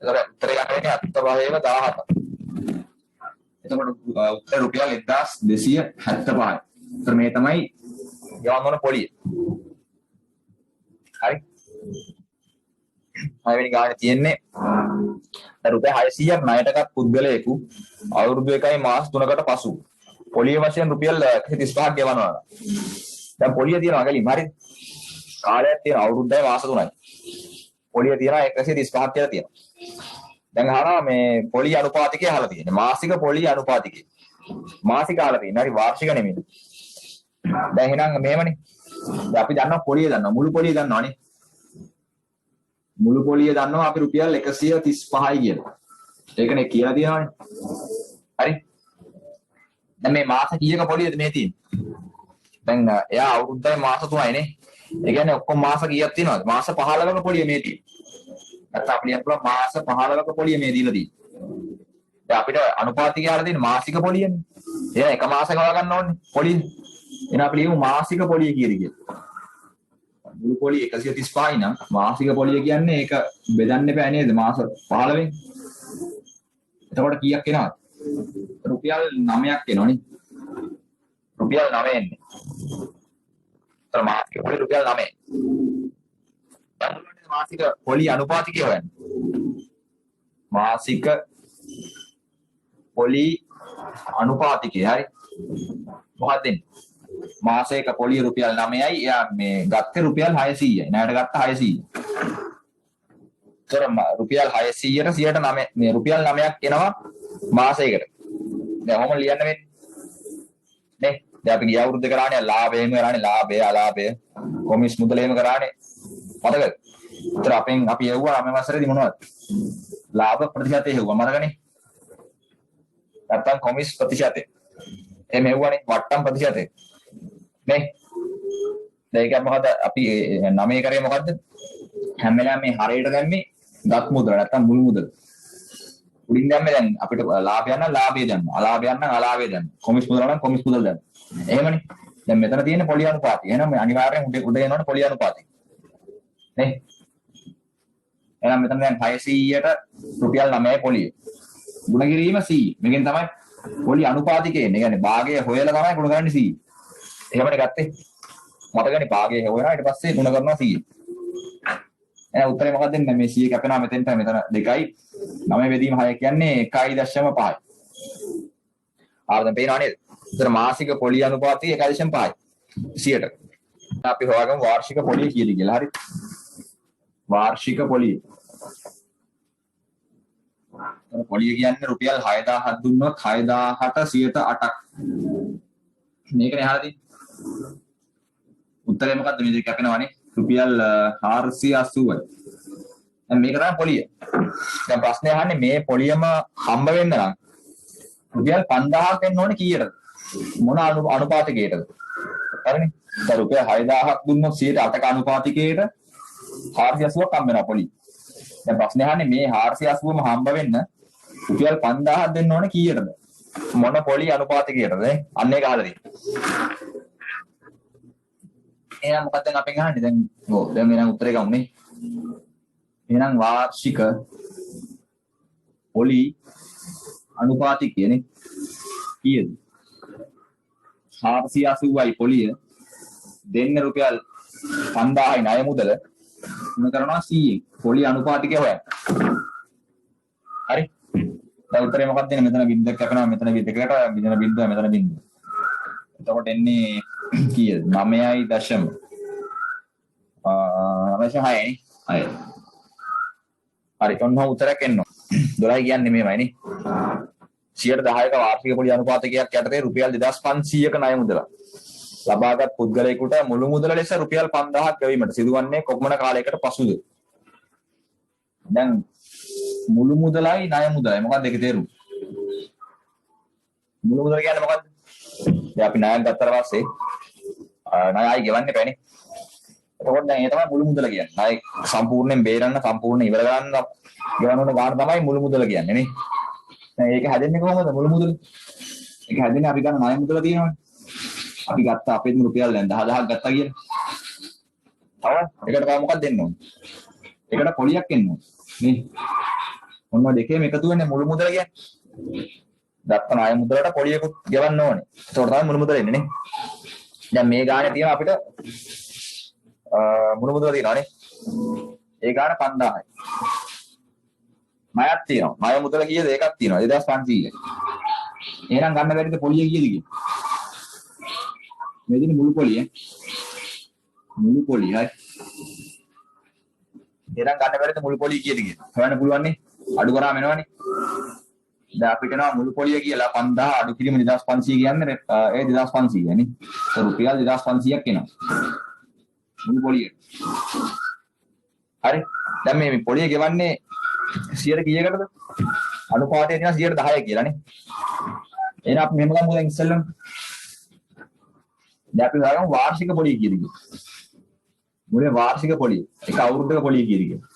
ඒතර උත්තරය ගන්න 75 ඒවා 17. එතකොට උත්තර රුපියල් 1275යි. ඒතර මේ තමයි ගෙවන්න ඕන පොලිය. හරි. හයවෙනි ගානේ තියෙන්නේ රුපියල් 600ක් ණයටගත් පුද්ගලයෙකු අවුරුදු 1යි මාස 3කට පසු පොලිය වශයෙන් රුපියල් 135ක් ගෙවනවා. දැන් පොලිය තියෙනවා ගලින් හරිද? කාලයක් තියෙනවා අවුරුද්දයි මාස 3යි. පොලිය තියෙනවා 135ක් කියලා තියෙනවා. දැන් අහනවා මේ පොලිය අනුපාතිකය අහලා තියෙන්නේ. මාසික පොලිය අනුපාතිකය. මාසික අහලා තියෙන්නේ. හරි වාර්ෂික නෙමෙයි. දැන් එහෙනම් මෙහෙමනේ. දැන් අපි දන්නවා පොලිය දන්නවා. මුළු පොලිය දන්නවනේ. මුළු පොලිය දන්නවා අපි රුපියල් 135යි කියලා. ඒකනේ කියලා තියෙනවානේ. හරි. දැන් මේ මාස කීයක පොලියද මේ තියෙන්නේ? දැන් එයා අවුරුද්දයි මාස 3යිනේ. ඒ කියන්නේ ඔක්කොම මාස කීයක් තියෙනවද? මාස 15ක පොලිය මේ තියෙන්නේ. නැත්නම් අපි කියනවා මාස 15ක පොලිය මේ දීලා තියෙන්නේ. දැන් අපිට අනුපාතිකය ආලා තියෙන මාසික පොලියනේ. එහෙනම් එක මාසයක ගන්න ඕනේ පොලිය. එහෙනම් අපි ලියමු මාසික පොලිය කියලා. මුළු පොලිය 135යි නම් මාසික පොලිය කියන්නේ ඒක බෙදන්න එපා නේද මාස 15න්. එතකොට කීයක් එනවද? රුපියල් 9ක් එනවනේ. රුපියල් 9 එන්නේ. තර මාසික පොලිය රුපියල් 9. දැන් මාසික පොලිය අනුපාතිකය හොයන්න. මාසික පොලිය අනුපාතිකය හරි. මොකක්ද දෙන්නේ? මාසයක පොලිය රුපියල් 9යි. එයා මේ ගත්තේ රුපියල් 600යි. ණයට ගත්ත 600. ඒතර රුපියල් 600ට 109 මේ රුපියල් 9ක් එනවා මාසයකට. දැන් ඔහොම ලියන්න වෙන්නේ. නේ? දැන් අපි ගිය අවුරුද්දේ කරානේ ලාභයෙන්ම කරානේ ලාභය අලාභය කොමිස් මුදලේම කරානේ. මතකද? ඒතර අපෙන් අපි යවුවා මේ වසරේදී මොනවද? ලාභ ප්‍රතිශතය හෙව්වා මතකනේ? නැත්තම් කොමිස් ප්‍රතිශතය. එහෙම හෙව්වනේ වට්ටම් ප්‍රතිශතය. නේ? දැන් ඒක මොකද අපි 9 කරේ මොකද්ද? හැම වෙලාවෙම මේ හරයට දැම්මේ ගත් මුදල නැත්තම් මුල් මුදල. උඩින් දැම්මේ දැන් අපිට ලාභය නම් ලාභය දැම්ම. අලාභය නම් අලාභය දැම්ම. කොමිස් මුදල නම් කොමිස් මුදල දැම්ම. එහෙමනේ. දැන් මෙතන තියෙන්නේ පොලිය අනුපාතය. එහෙනම් මේ අනිවාර්යෙන් උඩ එනවනේ පොලිය අනුපාතය. නේ? එහෙනම් මෙතන දැන් 600ට රුපියල් 9යි පොලිය. ගුණ කිරීම 100. මේකෙන් තමයි පොලිය අනුපාතිකය එන්නේ. يعني භාගය හොයලා තමයි ගුණ කරන්නේ 100. එහෙමනේ ගත්තේ. මතකනේ භාගය හොයනවා ඊට පස්සේ ගුණ කරනවා 100. එහෙනම් උත්තරේ මොකක්ද දෙන්නේ? මේ 100 කැපෙනවා මෙතෙන්ට මෙතන 2යි 9 බෙදීම 6 කියන්නේ 1.5යි. ආවද පේනව නේද? ඒතර මාසික පොලිය අනුපාතය 1.5යි 100ට. අපි හොයාගමු වාර්ෂික පොලිය කීයද කියලා. හරි. වාර්ෂික පොලිය. පොලිය කියන්නේ රුපියල් 6000ක් දුන්නොත් 6000ට 108ක්. මේකනේ අහලා තියෙන්නේ. උත්තරේ මොකද්ද මේ දෙක කැපෙනවනේ? රුපියල් 480යි. දැන් මේක තමයි පොලිය. දැන් ප්‍රශ්නේ අහන්නේ මේ පොලියම හම්බ වෙන්න නම් රුපියල් 5000ක් වෙන්න ඕනේ කීයටද? මොන අනුපාතිකයටද? හරිනේ. දැන් රුපියල් 6000ක් දුන්නොත් 108ක අනුපාතිකයට 480ක් හම්බ වෙනවා පොලිය. දැන් ප්‍රශ්නේ අහන්නේ මේ 480ම හම්බ වෙන්න රුපියල් 5000ක් දෙන්න ඕනේ කීයටද? මොන පොලිය අනුපාතිකයටද? අන්න ඒක අහලා තියෙන්නේ. එහෙනම් මොකක්ද දැන් අපෙන් අහන්නේ? දැන් ඔව් දැන් මෙන්න උත්තරේ ගමුනේ. එහෙනම් වාර්ෂික පොලි අනුපාතිකයනේ කීයද? 480යි පොලිය දෙන්න රුපියල් 5000යි ණය මුදල මොන කරනවා 100න් පොලි අනුපාතිකය හොයන්න. හරි. දැන් උත්තරේ මොකක්ද දෙන්නේ? මෙතන බින්දුවක් කැපෙනවා මෙතන බින්දුවකට මෙතන බින්දුව මෙතන බින්දුව. එතකොට එන්නේ කීයද? 9යි දශම 9.6යි නේ. හරි. ඔන්න උත්තරයක් එන්නවා. 12 කියන්නේ මේවයිනේ. 110ක වාර්ෂික පොලි අනුපාතකයක් යටතේ රුපියල් 2500ක ණය මුදල ලබාගත් පුද්ගලයෙකුට මුළු මුදල ලෙස රුපියල් 5000ක් ගෙවීමට සිදුවන්නේ කොපමණ කාලයකට පසුද? දැන් මුළු මුදලයි ණය මුදලයි මොකක්ද දෙකේ තේරුම? මුළු මුදල කියන්නේ මොකක්ද? දැන් අපි ණයක් ගත්තාට පස්සේ ණයයි ගෙවන්න එපානේ. එතකොට දැන් ඒ තමයි මුළු මුදල කියන්නේ. ණය සම්පූර්ණයෙන් බේරන්න සම්පූර්ණ ඉවර ගන්න ගෙවන්න ඕන ගාන තමයි මුළු මුදල කියන්නේ නේ. දැන් ඒක හැදෙන්නේ කොහොමද මුළු මුදල? ඒක හැදෙන්නේ අපි ගන්න ණය මුදල තියෙනවනේ. අපි ගත්ත අපේ රුපියල් දැන් 10000ක් ගත්තා කියලා. තව ඒකට තව මොකක්ද දෙන්න ඕනේ? ඒකට පොලියක් එන්න ඕනේ. නේ. ඔන්න දෙකේම එකතු වෙන්නේ මුළු මුදල කියන්නේ. ගත්ත ණය මුදලට පොලියකුත් ගෙවන්න ඕනේ. ඒකට තමයි මුළු මුදල එන්නේ නේ. දැන් මේ ගානේ තියෙන අපිට මුළු මුදල තියෙනවානේ. ඒ ගාන 5000යි. ණයක් තියෙනවා. ණය මුදල කීයද? ඒකක් තියෙනවා. 2500යි. එහෙනම් ගන්න බැරිද පොලිය කීයද කියන්නේ? මේ දෙන්නේ මුළු පොලිය. මුළු පොලිය හරි. එහෙනම් ගන්න බැරිද මුළු පොලිය කීයද කියන්නේ? හොයන්න පුළුවන් නේ. අඩු කරාම එනවනේ. දැන් අපිට නවා මුළු පොලිය කියලා 5000 අඩු කිරීම 2500 කියන්නේ ඒ 2500 නේ. ඒ රුපියල් 2500ක් එනවා. මුළු පොලිය. හරි. දැන් මේ පොලිය ගෙවන්නේ 100ට කීයකටද? අනුපාතය තියෙනවා 110 කියලානේ. එහෙනම් අපි මෙහෙම ගමු දැන් ඉස්සෙල්ලම. දැන් අපි ගමු වාර්ෂික පොලිය කීයද කියලා. මුලින් වාර්ෂික පොලිය. එක අවුරුද්දක පොලිය කීයද කියලා.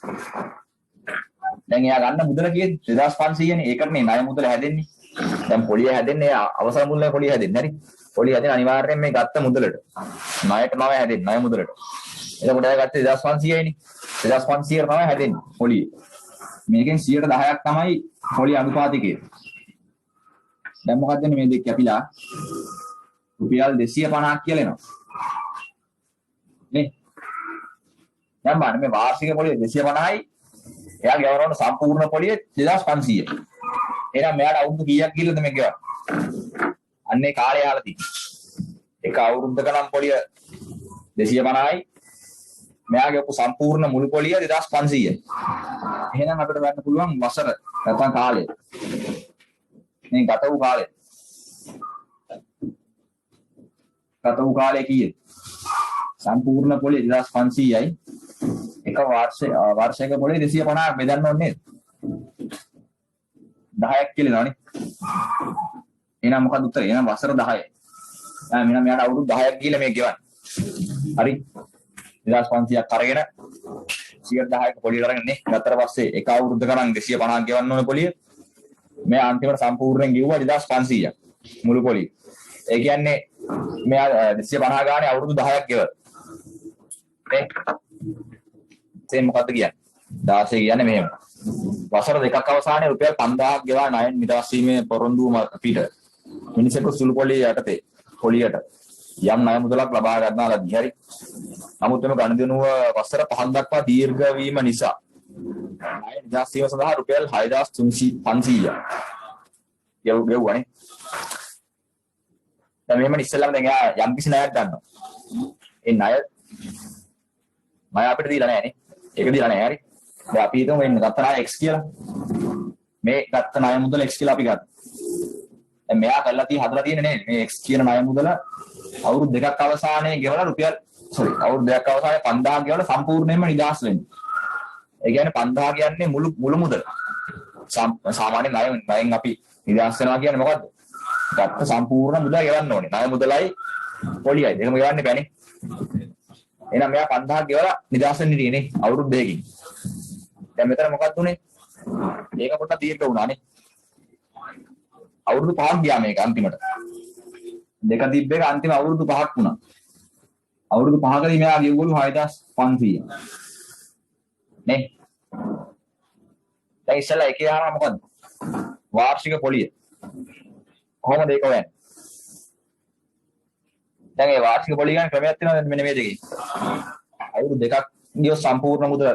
දැන් එයා ගන්න මුදල කීයද? 2500 නේ. ඒකටනේ ණය මුදල හැදෙන්නේ. දැන් පොලිය හැදෙන්නේ අවසන් මුදලේ පොලිය හැදෙන්නේ හරි. පොලිය හැදෙන්නේ අනිවාර්යයෙන් මේ ගත්ත මුදලට. ණයට තමයි හැදෙන්නේ ණය මුදලට. එතකොට එයා ගත්තේ 2500යි නේ. 2500 තමයි හැදෙන්නේ පොලිය. මේකෙන් 10%ක් තමයි පොලිය අනුපාතිකය. දැන් මොකක්ද මේ දෙක කැපිලා රුපියල් 250ක් කියලා එනවා. නේ. දැන් බලන්න මේ වාර්ෂික පොලිය 250යි. එයා ගෙවන සම්පූර්ණ පොලිය 2500යි. එහෙනම් මෙයාට අවුරුදු කීයක් ගිහලාද මේ ගෙවන්නේ? අන්නේ කාලය යාලා තියෙන්නේ. එක අවුරුද්දක නම් පොලිය 250යි. මෙයාගේ ඔප සම්පූර්ණ මුළු පොලිය 2500යි. එහෙනම් අපිට ගන්න පුළුවන් වසර නැත්නම් කාලය. මේ ගත වූ කාලය. ගත වූ කාලය කීයද? සම්පූර්ණ පොලිය 2500යි. එක වාර්ෂික පොලිය 250ක් බෙදන්න ඕනේ නේද? 10ක් කියලා නෝනේ. එහෙනම් මොකද උත්තරේ? එහෙනම් වසර 10යි. එහෙනම් මෙයාට අවුරුදු 10ක් ගිහලා මේ ගෙවන්න. හරි. 2500ක් අරගෙන 110ක පොලිය අරගෙන නේ. ගත්තට පස්සේ එක අවුරුද්දක නම් 250ක් ගෙවන්න ඕනේ පොලිය. මේ අන්තිමට සම්පූර්ණයෙන් ගෙවුවා 2500ක් මුළු පොලිය. ඒ කියන්නේ මෙයා 250 ගානේ අවුරුදු 10ක් ගෙවලා. නේ? ඒ මොකද්ද කියන්නේ? 16 කියන්නේ මෙහෙම. වසර දෙකක් අවසානයේ රුපියල් 5000ක් ගෙවා ණයෙන් නිදහස් වීමේ පොරොන්දුම පිට. මිනිසෙකු සුළු පොලිය යටතේ පොලියට යම් ණය මුදලක් ලබා ගන්නා ලදී. හරි. නමුත් මේ ගණදෙනුව වසර 5ක් දක්වා දීර්ඝ වීම නිසා ණය නිදහස් වීම සඳහා රුපියල් 6500ක් ගෙවුවානේ. දැන් මෙහෙම ඉස්සෙල්ලාම දැන් එයා යම් කිසි ණයක් ගන්නවා. ඒ ණය අපිට දීලා නැහැ නේ. ඒක දීලා නැහැ හරි. දැන් අපි හිතමු වෙන ගත්ත ණය x කියලා. මේ ගත්ත ණය මුදල x කියලා අපි ගත්තා. දැන් මෙයා කරලා හදලා තියෙන්නේ නේද? මේ x කියන ණය මුදල අවුරුදු දෙකක් අවසානයේ ගෙවලා අවුරුදු දෙකක් අවසානයේ 5000 ගෙවලා සම්පූර්ණයෙන්ම නිදහස් වෙන්නේ. ඒ කියන්නේ 5000 කියන්නේ මුළු මුදල. සාමාන්‍ය ණයෙන් අපි නිදහස් වෙනවා කියන්නේ මොකද්ද? ගත්ත සම්පූර්ණ මුදල ගෙවන්න ඕනේ. ණය මුදලයි පොලියයි දෙකම ගෙවන්න බෑනේ. එහෙනම් මෙයා 5000 ගෙවලා නිදහස් වෙන්න ඉන්නේ අවුරුදු දෙකකින්. දැන් මෙතන මොකක්ද උනේ? ඒක පොඩ්ඩක් දීර්ඝ වුණානේ. අවුරුදු 5ක් ගියා මේක අන්තිමට. දෙක තිබ්බ එක අන්තිම අවුරුදු 5ක් වුණා. අවුරුදු 5කදී මෙයා ගෙවුවලු 6500. නේ? දැන් ඉස්සලා එකේ ආවා මොකද්ද? වාර්ෂික පොලිය. කොහොමද ඒක හොයන්නේ? දැන් ඒ වාර්ෂික පොලිය ගන්න ක්‍රමයක් තියෙනවද මෙන්න මේ දෙකේ? අවුරුදු දෙකක් ගියොත් සම්පූර්ණ මුදල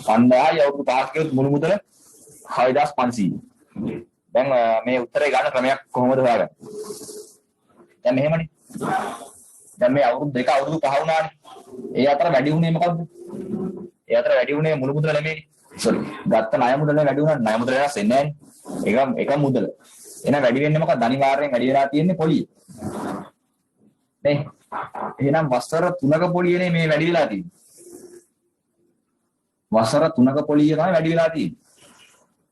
5000යි අවුරුදු 5ක් ගියොත් මුළු මුදල 6500. දැන් මේ උත්තරේ ගන්න ක්‍රමයක් කොහොමද හොයාගන්නේ? දැන් මෙහෙමනේ. දැන් මේ අවුරුදු දෙක අවුරුදු 5 වුණානේ. ඒ අතර වැඩි වුණේ මොකද්ද? ඒ අතර වැඩි වුණේ මුළු මුදල නෙමෙයි. සෝරි. ගත්ත ණය මුදල වැඩි වුණා. ණය මුදල වෙනස් වෙන්නේ නැහැ. එක මුදල. එහෙනම් වැඩි වෙන්නේ මොකක්ද? අනිවාර්යෙන් වැඩි වෙලා තියෙන්නේ පොලිය. නේ? එහෙනම් වසර 3ක පොලියනේ මේ වැඩි වෙලා තියෙන්නේ. වසර 3ක පොලිය තමයි වැඩි වෙලා තියෙන්නේ.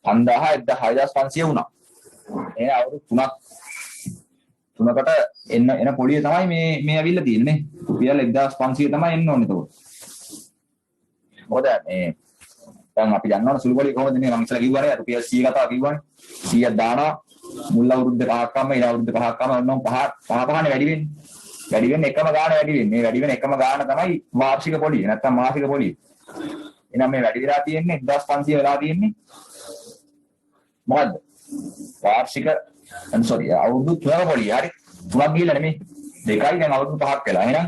5000 6500 වුණා. ඒ අවුරුදු 3කට එන පොලිය තමයි මේ ඇවිල්ලා තියෙන්නේ. රුපියල් 1500 තමයි එන්න ඕනේ ඒක. මොකද මේ දැන් අපි දන්නවනේ සුළු පොලිය කොහොමද නේ මම ඉස්සලා කිව්වනේ රුපියල් 100 කතාව කිව්වනේ. 100ක් දානවා මුල් අවුරුද්ද 5ක් කම්ම ඊළඟ අවුරුද්ද 5ක් කම්ම ඔන්නම් පහනේ වැඩි වෙන්නේ. වැඩි වෙන්නේ එකම ගාණ වැඩි වෙන්නේ. මේ වැඩි වෙන එකම ගාණ තමයි වාර්ෂික පොලිය නැත්නම් මාසික පොලිය. එහෙනම් මේ වැඩි වෙලා තියෙන්නේ 1500 වෙලා තියෙන්නේ. මොකද්ද? වාර්ෂික අවුරුදු 3ක පොලිය. හරි. 3ක් ගිහලා නෙමෙයි. දෙකයි දැන් අවුරුදු 5ක් වෙලා. එහෙනම්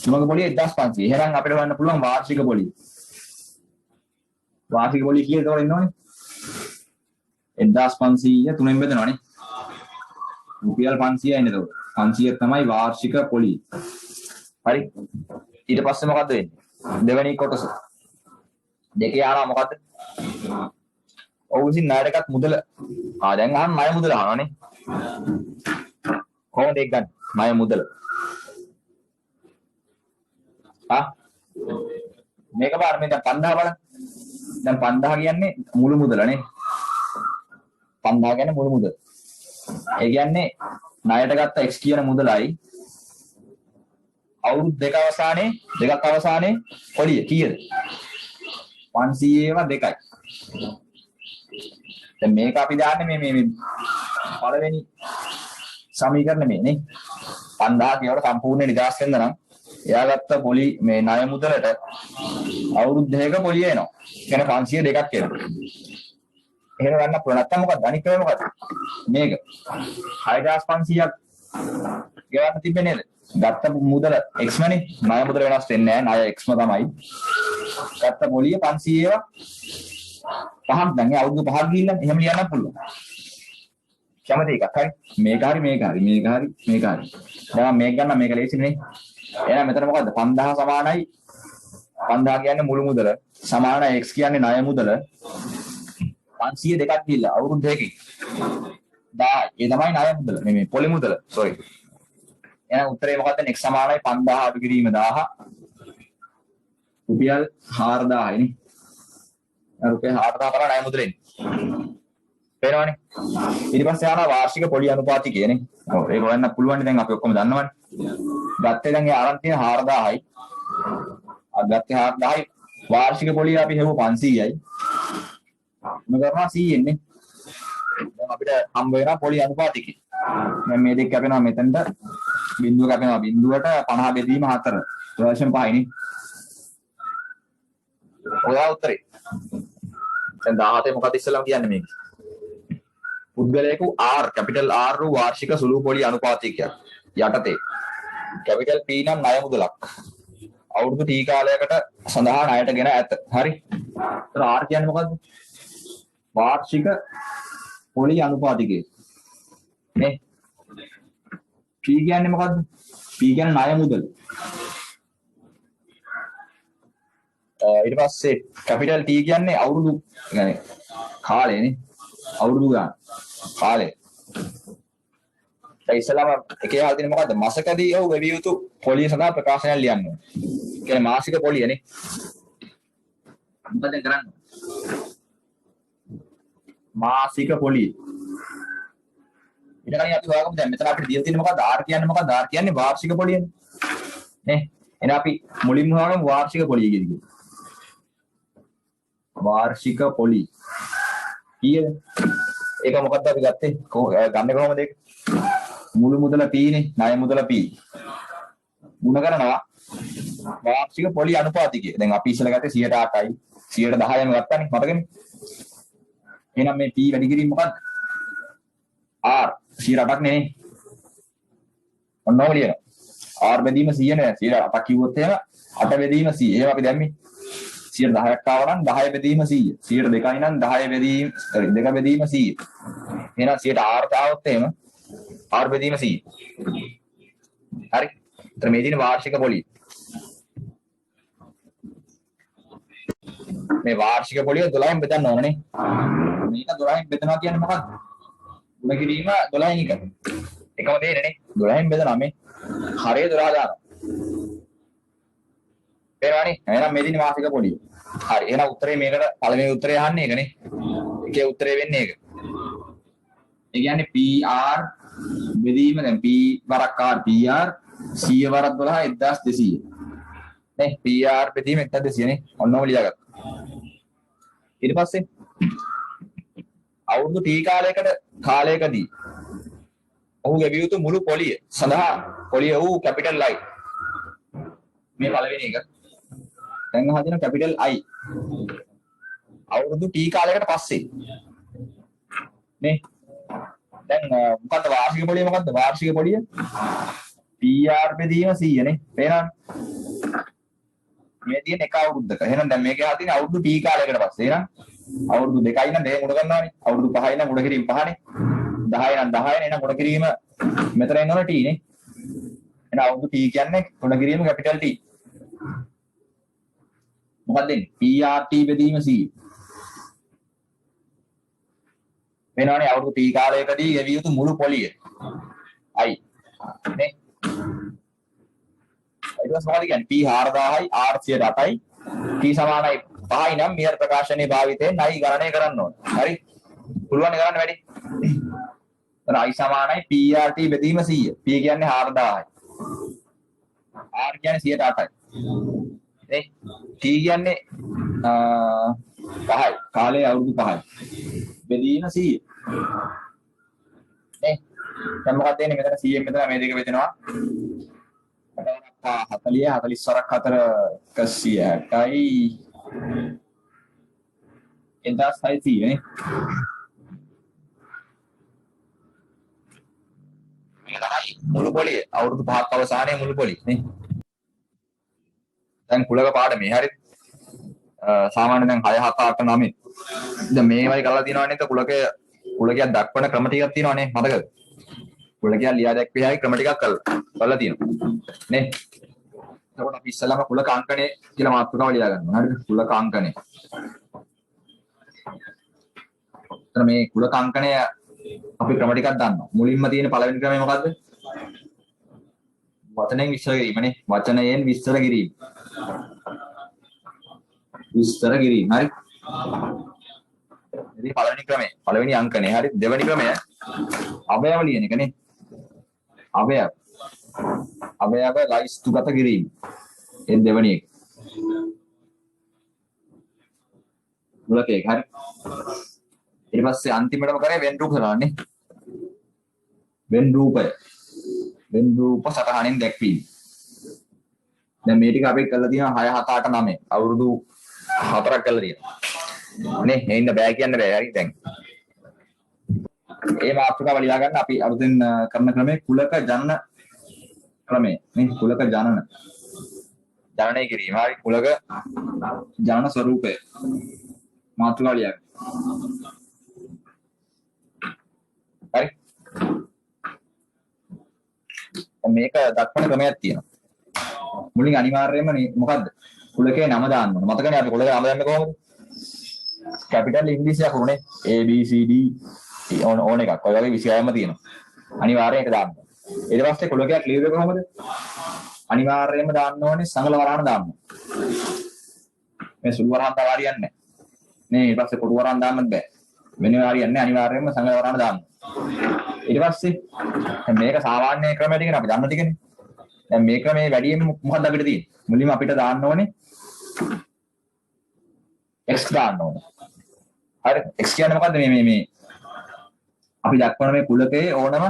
3ක පොලිය 1500. එහෙනම් අපිට ගන්න පුළුවන් වාර්ෂික පොලිය. වාර්ෂික පොලිය කීයද තවල ඉන්නවනේ? 1500 3ෙන් බෙදනවනේ. රුපියල් 500යි නේද? 500 තමයි වාර්ෂික පොලිය. හරි. ඊට පස්සේ මොකද්ද වෙන්නේ? දෙවෙනි කොටස. දෙකේ ආනවා මොකද්ද? ඔව් ඉතින් ණයටකත් මුදල දැන් අහන්න ණය මුදල අහනවනේ. කොහොමද ඒක ගන්න? ණය මුදල. මේක පාර මේ දැන් 5000 බලන්න. දැන් 5000 කියන්නේ මුළු මුදලනේ. 5000 කියන්නේ මුළු මුදල. ඒ කියන්නේ ණයට ගත්ත x කියන මුදලයි අවුරුදු දෙකක් අවසානයේ පොලිය කීයද? 500 ඒවා දෙකයි. දැන් මේක අපි දාන්නේ මේ පළවෙනි සමීකරණ මේනේ 5000 කියවට සම්පූර්ණ නිදාස් වෙන්න නම් එයා ගත්ත පොලි මේ ණය මුදලට අවුරුදු දෙකක පොලිය එනවා. කියන්නේ 500 දෙකක් එනවා. එහෙම ගන්න පුළුවන් නැත්නම් මොකක්ද අනික වේ මොකක්ද? මේක 6500ක් ගෙවන්න තිබෙන්නේ නේද? ගත්ත මුදල x මනේ ණය මුදල වෙනස් වෙන්නේ නැහැ. ණය x ම තමයි. ගත්ත පොලිය 500 ඒවා පහක් දැන් අවුරුදු 5ක් ගිහිල්ලා එහෙම ලියන්න පුළුවන්. කැමති එකක් හරි මේක හරි දැන් මේක ගන්න මේක ලේසි නේ. එහෙනම් මෙතන මොකද්ද 5000 සමානයි 5000 කියන්නේ මුළු මුදල සමානයි x කියන්නේ ණය මුදල 500 දෙකක් ගිහිල්ලා අවුරුදු දෙකකින් 1000 ඒ තමයි ණය මුදල මේ පොලි මුදල සෝරි. එහෙනම් උත්තරේ මොකද්ද x සමානයි 5000 අඩු කිරීම 1000 රුපියල් 4000යි නේ. රුපියල් 4000 තමයි ණය මුදල එන්නේ. පේනවනේ. ඊට පස්සේ ආනවා වාර්ෂික පොලි අනුපාතිකයනේ. ඔව් ඒක හොයන්න පුළුවන් දැන් අපි ඔක්කොම දන්නවනේ. ගත්තේ දැන් ඒ ආරම්භ තියෙන 4000යි. අගත්තේ 4000යි වාර්ෂික පොලිය අපි හෙව්ව 500යි. මොන කරනවා 100 න්නේ. දැන් අපිට හම්බ වෙනවා පොලි අනුපාතිකය. දැන් මේ දෙක කැපෙනවා මෙතනට බිඳුව කැපෙනවා බිඳුවට 50 බෙදීම 4. ප්‍රශ්න 5යිනේ. ඔයා උත්තරේ. දැන් 17 මොකද ඉස්සෙල්ලාම කියන්නේ මේක? පුද්ගලයෙකු R කැපිටල් R වූ වාර්ෂික සුළු පොලි අනුපාතිකයක් යටතේ කැපිටල් P නම් ණය මුදලක් අවුරුදු T කාලයකට සඳහා ණයටගෙන ඇත. හරි. ඒතර R කියන්නේ මොකද්ද? වාර්ෂික පොලි අනුපාතිකය. නේ. P කියන්නේ මොකද්ද? P කියන්නේ ණය මුදල. ඊට පස්සේ කැපිටල් T කියන්නේ අවුරුදු يعني කාලයනේ. අවුරුදු ගන්න. කාලේ. ඒ ඉස්සලාම එකේ හල් දෙන්නේ මොකද්ද? මාසකදී ඔව් වෙවිය යුතු පොලිය සඳහා ප්‍රකාශනයක් ලියන්න ඕනේ. කියන්නේ මාසික පොලියනේ. මොකද කරන්නේ? මාසික පොලිය. ඊට කලින් අපි හොයාගමු දැන් මෙතන අපිට දීලා තියෙන්නේ මොකද්ද? R කියන්නේ මොකද්ද? R කියන්නේ වාර්ෂික පොලියනේ. නේ? එහෙනම් අපි මුලින්ම හොයාගමු වාර්ෂික පොලිය කියන්නේ. වාර්ෂික පොලිය. කීයද? ඒක මොකක්ද අපි ගත්තේ? ගන්නේ කොහොමද ඒක? මුළු මුදල P නේ, ණය මුදල P. ಗುಣ කරනවා වාර්ෂික පොලි අනුපාතිකය. දැන් අපි ඉස්සෙල්ලා ගත්තේ 108යි 110යිම ගත්තානේ මතකනේ. එහෙනම් මේ P වැඩි කිරීම මොකක්ද? R 108ක් නේ. ඔන්නෝම ලියනවා. R බෙදීම 100 නේ. 108ක් කිව්වොත් එහෙම 8 බෙදීම 100. එහෙම අපි දැම්මේ 10ක් ආව නම් 10 බෙදීම 100. 2යි නම් 10 බෙදීම 2 බෙදීම 100. එහෙනම් 108 ආවොත් එහෙම R බෙදීම 100. හරි. එතන මේ තියෙන වාර්ෂික පොලිය. මේ වාර්ෂික පොලිය 12න් බෙදන්න ඕනනේ. මේක 12න් බෙදනවා කියන්නේ මොකක්ද? ගුණ කිරීම 12න් එක. එකම දෙයනේ. 12න් බෙදනවා මේ. හරය 12 දානවා. පේනවනේ. එහෙනම් මේ තියෙන වාර්ෂික පොලිය. හරි එහෙනම් උත්තරේ මේකට පළවෙනි උත්තරේ අහන්නේ ඒකනේ. ඒකේ උත්තරේ වෙන්නේ ඒක. ඒ කියන්නේ PR බෙදීම දැන් P වරක් R PR 100 වරක් 12 1200. නේ PR බෙදීම 1200 නේ. ඔන්නෝම ලියාගත්තා. ඊට පස්සේ අවුරුදු T කාලයකදී ඔහු ගෙවිය යුතු මුළු පොලිය සඳහා පොලිය වූ කැපිටල් I මේ පළවෙනි එක. දැන් හදින කැපිටල් I අවුරුදු T කාලයකට පස්සේ නේ දැන් මොකද්ද වාර්ෂික පොලිය මොකද්ද වාර්ෂික පොලිය PR බෙදීම 100 නේ පේනවනේ මේ තියෙන එක අවුරුද්දක එහෙනම් දැන් මේකේ හදින අවුරුදු T කාලයකට පස්සේ එහෙනම් අවුරුදු 2යි නම් 2 මුණ ගන්නවානේ අවුරුදු 5යි නම් මුණ කිරීම 5නේ 10යි නම් 10නේ එහෙනම් මුණ කිරීම මෙතන එනවනේ T නේ එහෙනම් අවුරුදු T කියන්නේ මුණ කිරීම කැපිටල් T මොකක්ද දෙන්නේ PRT බෙදීම 100 වෙනවනේ අවුරුදු T කාලයකදී ගෙවිය යුතු මුළු පොලිය I නේ ඊට පස්සේ මොකද කියන්නේ P 4000යි R 108යි T සමානයි 5යි නම් මෙහෙර ප්‍රකාශනයේ භාවිතයෙන් I ගණනය කරන්න ඕනේ. හරි? පුළුවන් නේ කරන්න වැඩි. එතන I සමානයි PRT බෙදීම 100. P කියන්නේ 4000යි. R කියන්නේ 108යි. නේ? T කියන්නේ 5යි. කාලේ අවුරුදු 5යි. බෙදීම 100. නේ? දැන් මොකක්ද එන්නේ මෙතන 100න් මෙතන මේ දෙක බෙදෙනවා. 40 40 වරක් 4 160යි 1600 නේ මුළු පොලිය අවුරුදු 5ක් අවසානයේ මුළු පොලිය නේ දැන් කුලක පාඩමේ හරි සාමාන්‍ය දැන් 6 7 8 9 දැන් මේවයි කරලා තියෙනවා නේද කුලකයක් දක්වන ක්‍රම ටිකක් තියෙනවානේ මතකද කුලකයක් ලියා දැක්විය හැකි ක්‍රම ටිකක් කරලා තියෙනවා නේ එතකොට අපි ඉස්සෙල්ලාම කුලක අංකණය කියලා මාතෘකාව ලියා ගන්නවා හරිද කුලක අංකණය එතන මේ කුලක අංකණය අපි ක්‍රම ටිකක් දන්නවා මුලින්ම තියෙන පළවෙනි ක්‍රමය මොකද්ද වචනයෙන් විස්තර කිරීමනේ වචනයෙන් විස්තර කිරීම හරි ඉතින් පළවෙනි ක්‍රමය පළවෙනි අංකණය හරි දෙවෙනි ක්‍රමය අවයව ලියන එකනේ අවයව ලයිස්තුගත කිරීම ඒ දෙවෙනි එක මුලක එක හරි ඊට පස්සේ අන්තිමටම කරේ වෙන් රූප කරන්නේ වෙන් රූප සටහනින් දැක්වීම දැන් මේ ටික අපි කරලා තියෙනවා 6 7 8 9 අවුරුදු 4ක් කරලා තියෙනවා නේ එන්න බෑ කියන්න බෑ හරි දැන් ඒ මාතෘකාව ලියා ගන්න අපි අලුතෙන් කරන ක්‍රමේ කුලක ජනන ක්‍රමය නේ කුලක ජනනය කිරීම හරි කුලක ජනන ස්වරූපය මාතෘකාව ලියා ගන්න හරි මේක දක්වන ක්‍රමයක් තියෙනවා මුලින් අනිවාර්යයෙන්ම මොකද්ද කුලකේ නම දාන්න ඕන මතකනේ අපි කුලකේ නම දාන්නේ කොහොමද කැපිටල් ඉංග්‍රීසි අකුරුනේ A B C D ඕන එකක් ඔය වගේ 26ම තියෙනවා අනිවාර්යයෙන් ඒක දාන්න ඊට පස්සේ කුලකයක් ලියුවේ කොහොමද අනිවාර්යයෙන්ම දාන්න ඕනේ සංගල වරහන් දාන්න මේ සුළු වරහන් දාලා හරියන්නේ නැහැ නේ ඊට පස්සේ කොටු වරහන් දාන්නත් බෑ වෙනව හරියන්නේ අනිවාර්යයෙන්ම සංගල වරහන් දාන්න ඊට පස්සේ මේක සාමාන්‍ය ක්‍රමයක් ටිකනේ අපි දන්න ටිකනේ දැන් මේ ක්‍රමේ වැඩියෙන් මොකක්ද අපිට තියෙන්නේ මුලින්ම අපිට දාන්න ඕනේ x දාන්න ඕනේ හරි x කියන්නේ මොකද්ද මේ අපි දක්වන මේ කුලකයේ ඕනම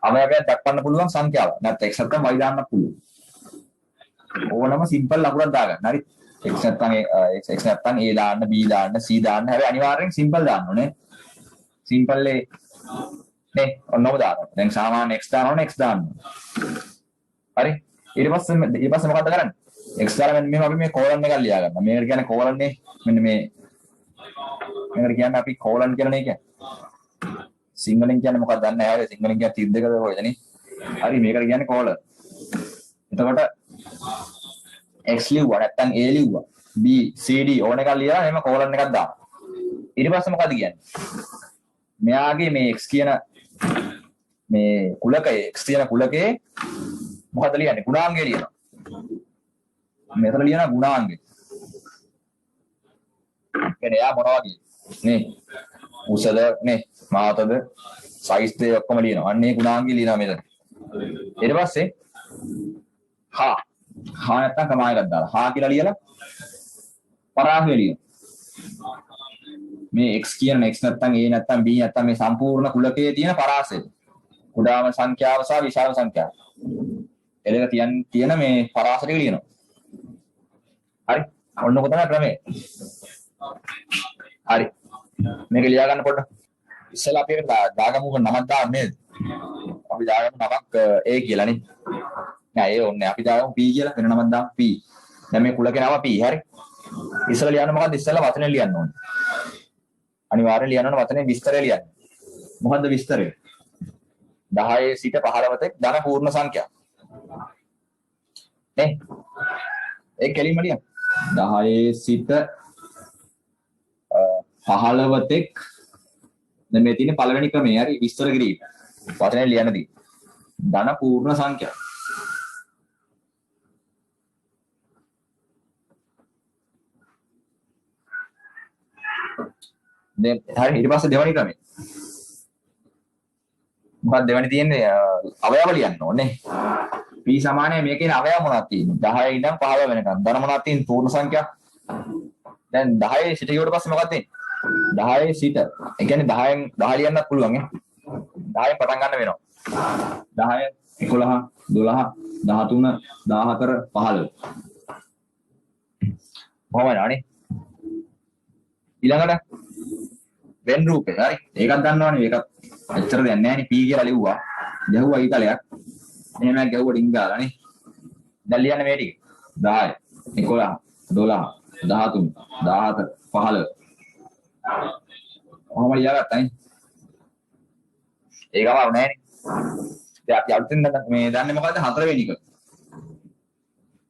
අවයවයක් දක්වන්න පුළුවන් සංඛ්‍යාව. නැත්නම් x නැත්නම් y දාන්න පුළුවන්. ඕනම සිම්පල් ලකුණක් දාගන්න. හරි. x නැත්නම් a දාන්න, b දාන්න, c දාන්න. හැබැයි අනිවාර්යෙන් සිම්පල් දාන්න ඕනේ. සිම්පල් නේ ඔන්නම දාන්න. දැන් සාමාන්‍ය x දාන්න ඕනේ x දාන්න. හරි. ඊට පස්සේ මොකද්ද කරන්නේ? x දාලා මෙන්න අපි මේ කෝලන් එකක් ලියා ගන්නවා. මේකට කියන්නේ කෝලන් නේ. මෙන්න මේකට කියන්නේ අපි කෝලන් කියලා නේ කියන්නේ. සිංහලෙන් කියන්නේ මොකක්ද දන්නේ නැහැ. සිංහලෙන් කියන්නේ 32ද කොහෙදනේ. හරි මේකට කියන්නේ කෝලන්. එතකොට x ලිව්වා නැත්නම් a ලිව්වා. b c d ඕන එකක් ලියලා එහෙම කෝලන් එකක් දානවා. ඊට පස්සේ මොකද කියන්නේ? මෙයාගේ මේ x කියන මේ කුලකයේ x කියන කුලකයේ මොකද ලියන්නේ? ගුණාංගය ලියනවා. මෙතන ලියනවා ගුණාංගය. කියන්නේ එයා මොනවා වගේ නේ උසද නේ මාතද සයිස් දෙක ඔක්කොම ලියනවා. අන්න ඒ ගුණාංගය ලියනවා මෙතන. ඊට පස්සේ හා නැත්තම් කමා එකක් දාලා හා කියලා ලියලා පරාසය ලියනවා. මේ x කියන x නැත්තම් a නැත්තම් b නැත්තම් මේ සම්පූර්ණ කුලකයේ තියෙන පරාසය. කුඩාම සංඛ්‍යාව සහ විශාල සංඛ්‍යාව. එලෙක තියෙන මේ පරාස ටික ලියනවා. හරි. ඔන්න කොතන ක්‍රමය. හරි. මේක ලියා ගන්න පොඩ්ඩක්. ඉස්සෙල්ලා අපි එකට දාගමු නමක් දාන්න නේද? අපි දාගමු නමක් a කියලා නේ. නෑ ඒ ඕනේ. අපි දාගමු p කියලා වෙන නමක් දාමු p. දැන් මේ කුලකේ නම p. හරි. ඉස්සෙල්ලා ලියන්න මොකද්ද? ඉස්සෙල්ලා වචනේ ලියන්න ඕනේ. අනිවාර්යෙන් ලියන්න ඕන වචනේ විස්තරය ලියන්න. මොකද්ද විස්තරය? 10 සිට 15 තෙක් ධන පූර්ණ සංඛ්‍යා. නේ? ඒ කෙලින්ම ලියන්න. 10 සිට 15 තෙක් දැන් මේ තියෙන පළවෙනි ක්‍රමය හරි විස්තර කිරීම. වචනේ ලියන්නදී. ධන පූර්ණ සංඛ්‍යා. දැන් හරි ඊට පස්සේ දෙවෙනි ක්‍රමය. මොකක්ද දෙවෙනි තියෙන්නේ අවයව ලියන්න ඕනේ. p සමානයි මේකේ අවයව මොනවද තියෙන්නේ? 10 ඉඳන් 15 වෙනකම්. ධන මොනවද තියෙන්නේ? පූර්ණ සංඛ්‍යා. දැන් 10 සිට ගියට පස්සේ මොකක්ද තියෙන්නේ? 10 සිට. ඒ කියන්නේ 10න් 10 ලියන්නත් පුළුවන් ඈ. 10න් පටන් ගන්න වෙනවා. 10 11 12 13 14 15. කොහොමද අනේ? ඊළඟට වෙන් රූපේ හරි. ඒකත් දන්නවනේ. ඒකත් එච්චර දෙයක් නැහැ නේ. p කියලා ලිව්වා. ගැහුවා ඊතලයක්. එහෙම ගැහුවා ඩිං ගාලා නේ. දැන් ලියන්න මේ ටික. 10 11 12 13 14 15. කොහොම ලියාගත්තා නේ? ඒකම වුණේ නේ. දැන් අපි අලුතෙන් මේ දන්නේ මොකද්ද? හතරවෙනි එක.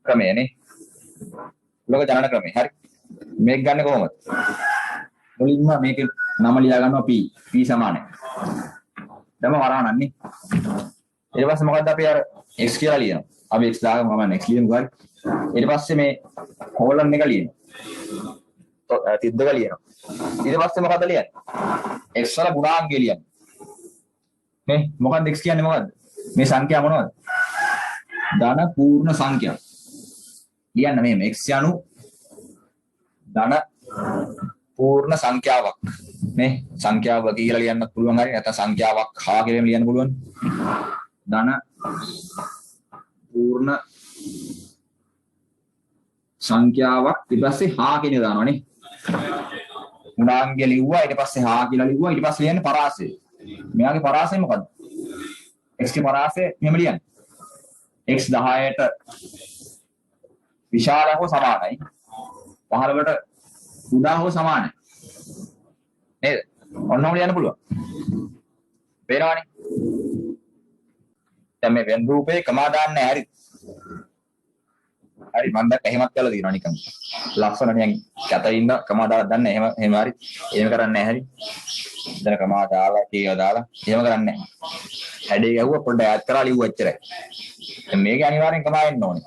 ක්‍රමය නේ. ලෝක ජනන ක්‍රමය. හරි. මේක ගන්න කොහොමද? මුලින්ම මේකේ නම ලියා ගන්නවා p. p සමානයි. දැන් වරහණන්නේ. ඊට පස්සේ මොකද්ද අපි අර x කියලා ලියනවා. අපි x දාගමු මම x ලියමු හරි. ඊට පස්සේ මේ කෝලන් එක ලියනවා. තිද්දක ලියනවා. ඊට පස්සේ මොකද්ද ලියන්නේ? x වල ගුණාංගය ලියන්නේ. නේ මොකක්ද x කියන්නේ මොකද්ද? මේ සංඛ්‍යා මොනවද? ධන පූර්ණ සංඛ්‍යා. ලියන්න මේ x යනු ධන පූර්ණ සංඛ්‍යාවක්. නේ සංඛ්‍යාව කියලා ලියන්නත් පුළුවන් හරි නැත්නම් සංඛ්‍යාවක් හා කියලා ලියන්න පුළුවන්. ධන පූර්ණ සංඛ්‍යාවක් ඊට පස්සේ හා කියන දානවනේ. ගුණාංගය ලිව්වා ඊට පස්සේ හා කියලා ලිව්වා ඊට පස්සේ ලියන්නේ පරාසය. මෙයාගේ පරාසය මොකද්ද? x ගේ පරාසය මෙහෙම ලියන්නේ. x 10ට විශාල හෝ සමානයි. 15ට කුඩා හෝ සමානයි. නේද? ඔන්නෝම ලියන්න පුළුවන්. පේනවනේ. දැන් මේ වෙන් රූපේ කමා දාන්නේ හරි. හරි මම දැක්ක එහෙමත් කරලා තියෙනවා නිකන්. ලක්ෂණ නිකන් කැතින්ද කමා දාලා දන්නේ එහෙම හරි. එහෙම කරන්නේ නැහැ හරි. දැන් කමා දාලා කීවා දාලා එහෙම කරන්නේ නැහැ. හැඩේ ගැහුවා පොඩ්ඩක් ඈත් කරලා ලිව්වා එච්චරයි. දැන් මේක අනිවාර්යෙන් කමා එන්න ඕනේ.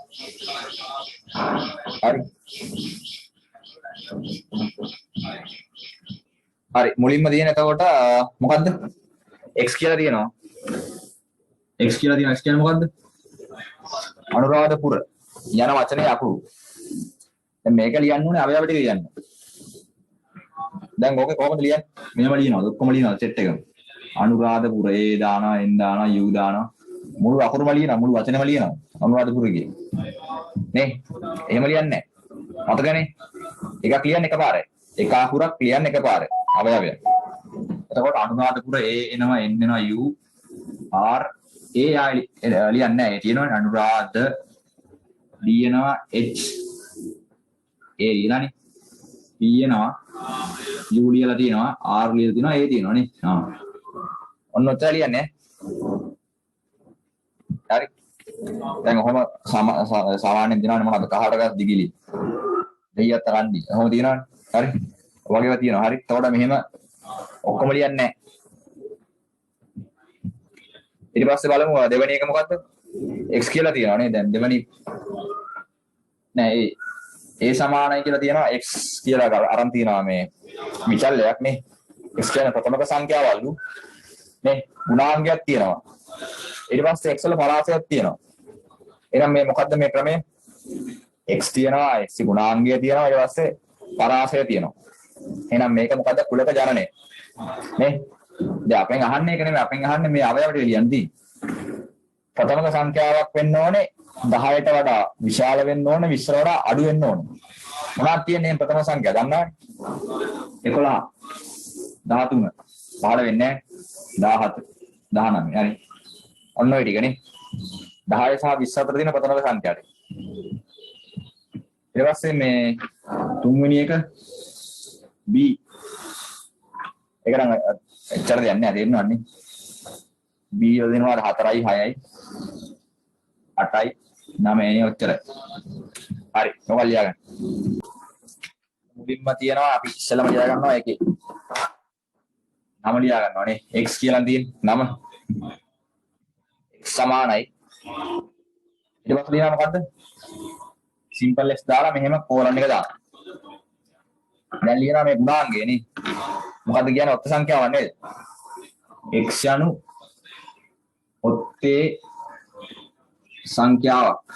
හරි. හරි මුලින්ම තියෙන එතකොට මොකද්ද? x කියලා තියෙනවා. x කියලා තියෙනවා. x කියන්නේ මොකද්ද? අනුරාධපුර යන වචනේ අකුරු. දැන් මේක ලියන්න ඕනේ අවයව ටික ලියන්න. දැන් ඕකේ කොහොමද ලියන්නේ? මෙහෙම ලියනවා. ඔක්කොම ලියනවා සෙට් එකම. අනුරාධපුර ඒ දානවා එන් දානවා u දානවා. මුළු අකුරුම ලියනවා. මුළු වචනේම ලියනවා. අනුරාධපුර කියන්නේ. නේ? එහෙම ලියන්නේ නැහැ. මතකනේ? එකක් ලියන්න එකපාරයි. එක අකුරක් ලියන්න එකපාරයි. අවයවය. එතකොට අනුරාධපුර ඒ එනවා එන් එනවා u r ඒ ආයි ලියන්නේ නැහැ. ඒ තියෙනවනේ අනුරාධ ලියනවා h ඒ ඊළානේ p එනවා u ලියලා තියෙනවා r ලියලා තියෙනවා ඒ තියෙනවනේ. ඔන්න ඔතන ලියන්නේ. හරි. දැන් ඔහොම සාමාන්‍යයෙන් දිනවනේ මොනවද? කහට දිගිලි. දෙයියත් තරන්දි. ඔහොම තියෙනවනේ. හරි. වගේම තියෙනවා. හරි. එතකොට මෙහෙම ඔක්කොම ලියන්නේ නැහැ. ඊට පස්සේ බලමු දෙවෙනි එක මොකද්ද? x කියලා තියෙනවා නේ. දැන් දෙවෙනි නෑ ඒ සමානයි කියලා තියෙනවා x කියලා අරන් තියෙනවා මේ විචල්‍යයක් නේ. x කියන්නේ ප්‍රථමක සංඛ්‍යාවල්ලු නේ ගුණාංගයක් තියෙනවා. ඊට පස්සේ x වල පරාසයක් තියෙනවා. එහෙනම් මේ මොකද්ද මේ ක්‍රමය? x තියෙනවා x ගුණාංගය තියෙනවා ඊට පස්සේ පරාසය තියෙනවා. එහෙනම් මේක මොකද්ද? කුලක ජනනය. නේ? දැන් අපෙන් අහන්නේ ඒක නෙමෙයි අපෙන් අහන්නේ මේ අවයවට ලියන්නේ. ප්‍රථමක සංඛ්‍යාවක් වෙන්න ඕනේ 10ට වඩා විශාල වෙන්න ඕනේ 20ට වඩා අඩු වෙන්න ඕනේ. මොනවද තියෙන්නේ ප්‍රථම සංඛ්‍යා දන්නවනේ? 11 13 15 වෙන්නේ 17 19 හරි. ඔන්න ඔය ටිකනේ. 10 සහ 20 අතර තියෙන ප්‍රථමක සංඛ්‍යා ටික. ඊට පස්සේ මේ තුන්වෙනි එක B. ඒක නම් එච්චර දෙයක් නෑ තේරෙනවන්නේ. B වල දෙනවා 4යි 6යි 8යි 9යි ඔච්චරයි. හරි ඔක ලියාගන්න. මුලින්ම තියනවා අපි ඉස්සෙල්ලාම ලියා ගන්නවා ඒකේ. නම ලියා ගන්නවානේ x කියලා තියෙන නම. x සමානයි. ඊට පස්සේ ලියනවා මොකද්ද? සිම්පල් x දාලා මෙහෙම කෝලන් එක දානවා. දැන් ලියනවා මේ ගුණාංගය නේ. මොකද්ද කියන්නේ ඔත්ත සංඛ්‍යාවක් නේද? x යනු ඔත්තේ සංඛ්‍යාවක්.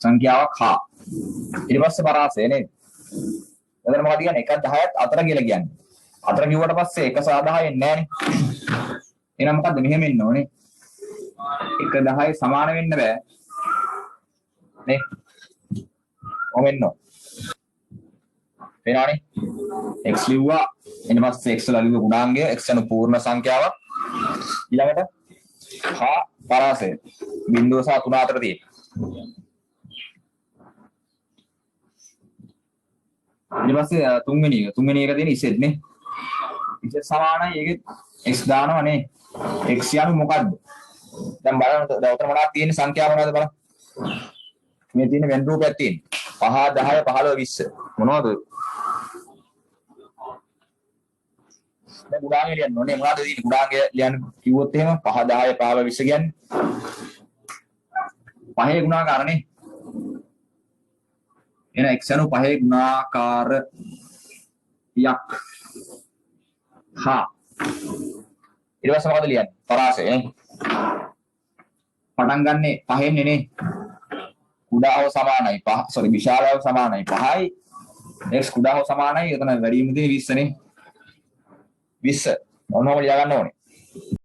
සංඛ්‍යාවක් හා ඊට පස්සේ පරාසය නේද? එතන මොකද කියන්නේ 1 10ත් අතර කියලා කියන්නේ. අතර කිව්වට පස්සේ 1 සහ 10 එන්නේ නැහනේ. එහෙනම් මොකද්ද මෙහෙම එන්න ඕනේ. 1 10 සමාන වෙන්න බෑ. නේ? ඔමෙන්න. වෙනවනේ. x ලිව්වා ඊට පස්සේ x වල ලිව්ව ගුණාංගය x යන පූර්ණ සංඛ්‍යාවක්. ඊළඟට හා පරාසය බිංදුව සහ 3 අතර තියෙන. ඊට පස්සේ තුන්වෙනි එක තියෙන ඉසෙත් නේ. ඉසෙත් සමානයි ඒකෙත් x දානවා නේ. x යනු මොකද්ද? දැන් බලන්න දැන් උතන මොනවද තියෙන්නේ සංඛ්‍යා මොනවද බලන්න. මේ තියෙන වෙන රූපයක් තියෙන්නේ. 5 10 15 20 මොනවද? දැන් ගුණාංගය ලියන්න ඕනේ. මොනවද තියෙන්නේ ගුණාංගය ලියන්න කිව්වොත් එහෙම 5 10 15 20 කියන්නේ. පහේ ගුණාකාරනේ. එන x යනු පහේ ගුණාකාරයක්. හා ඊට පස්සේ මොකද ලියන්නේ? පරාසය නේ. පටන් ගන්නෙ පහෙන්නේ නේ. කුඩාව සමානයි 5 විශාලව සමානයි 5යි. x කුඩාව සමානයි එතන වැඩිම දේ 20 නේ. 20 මොනවද ලියා ගන්න ඕනේ?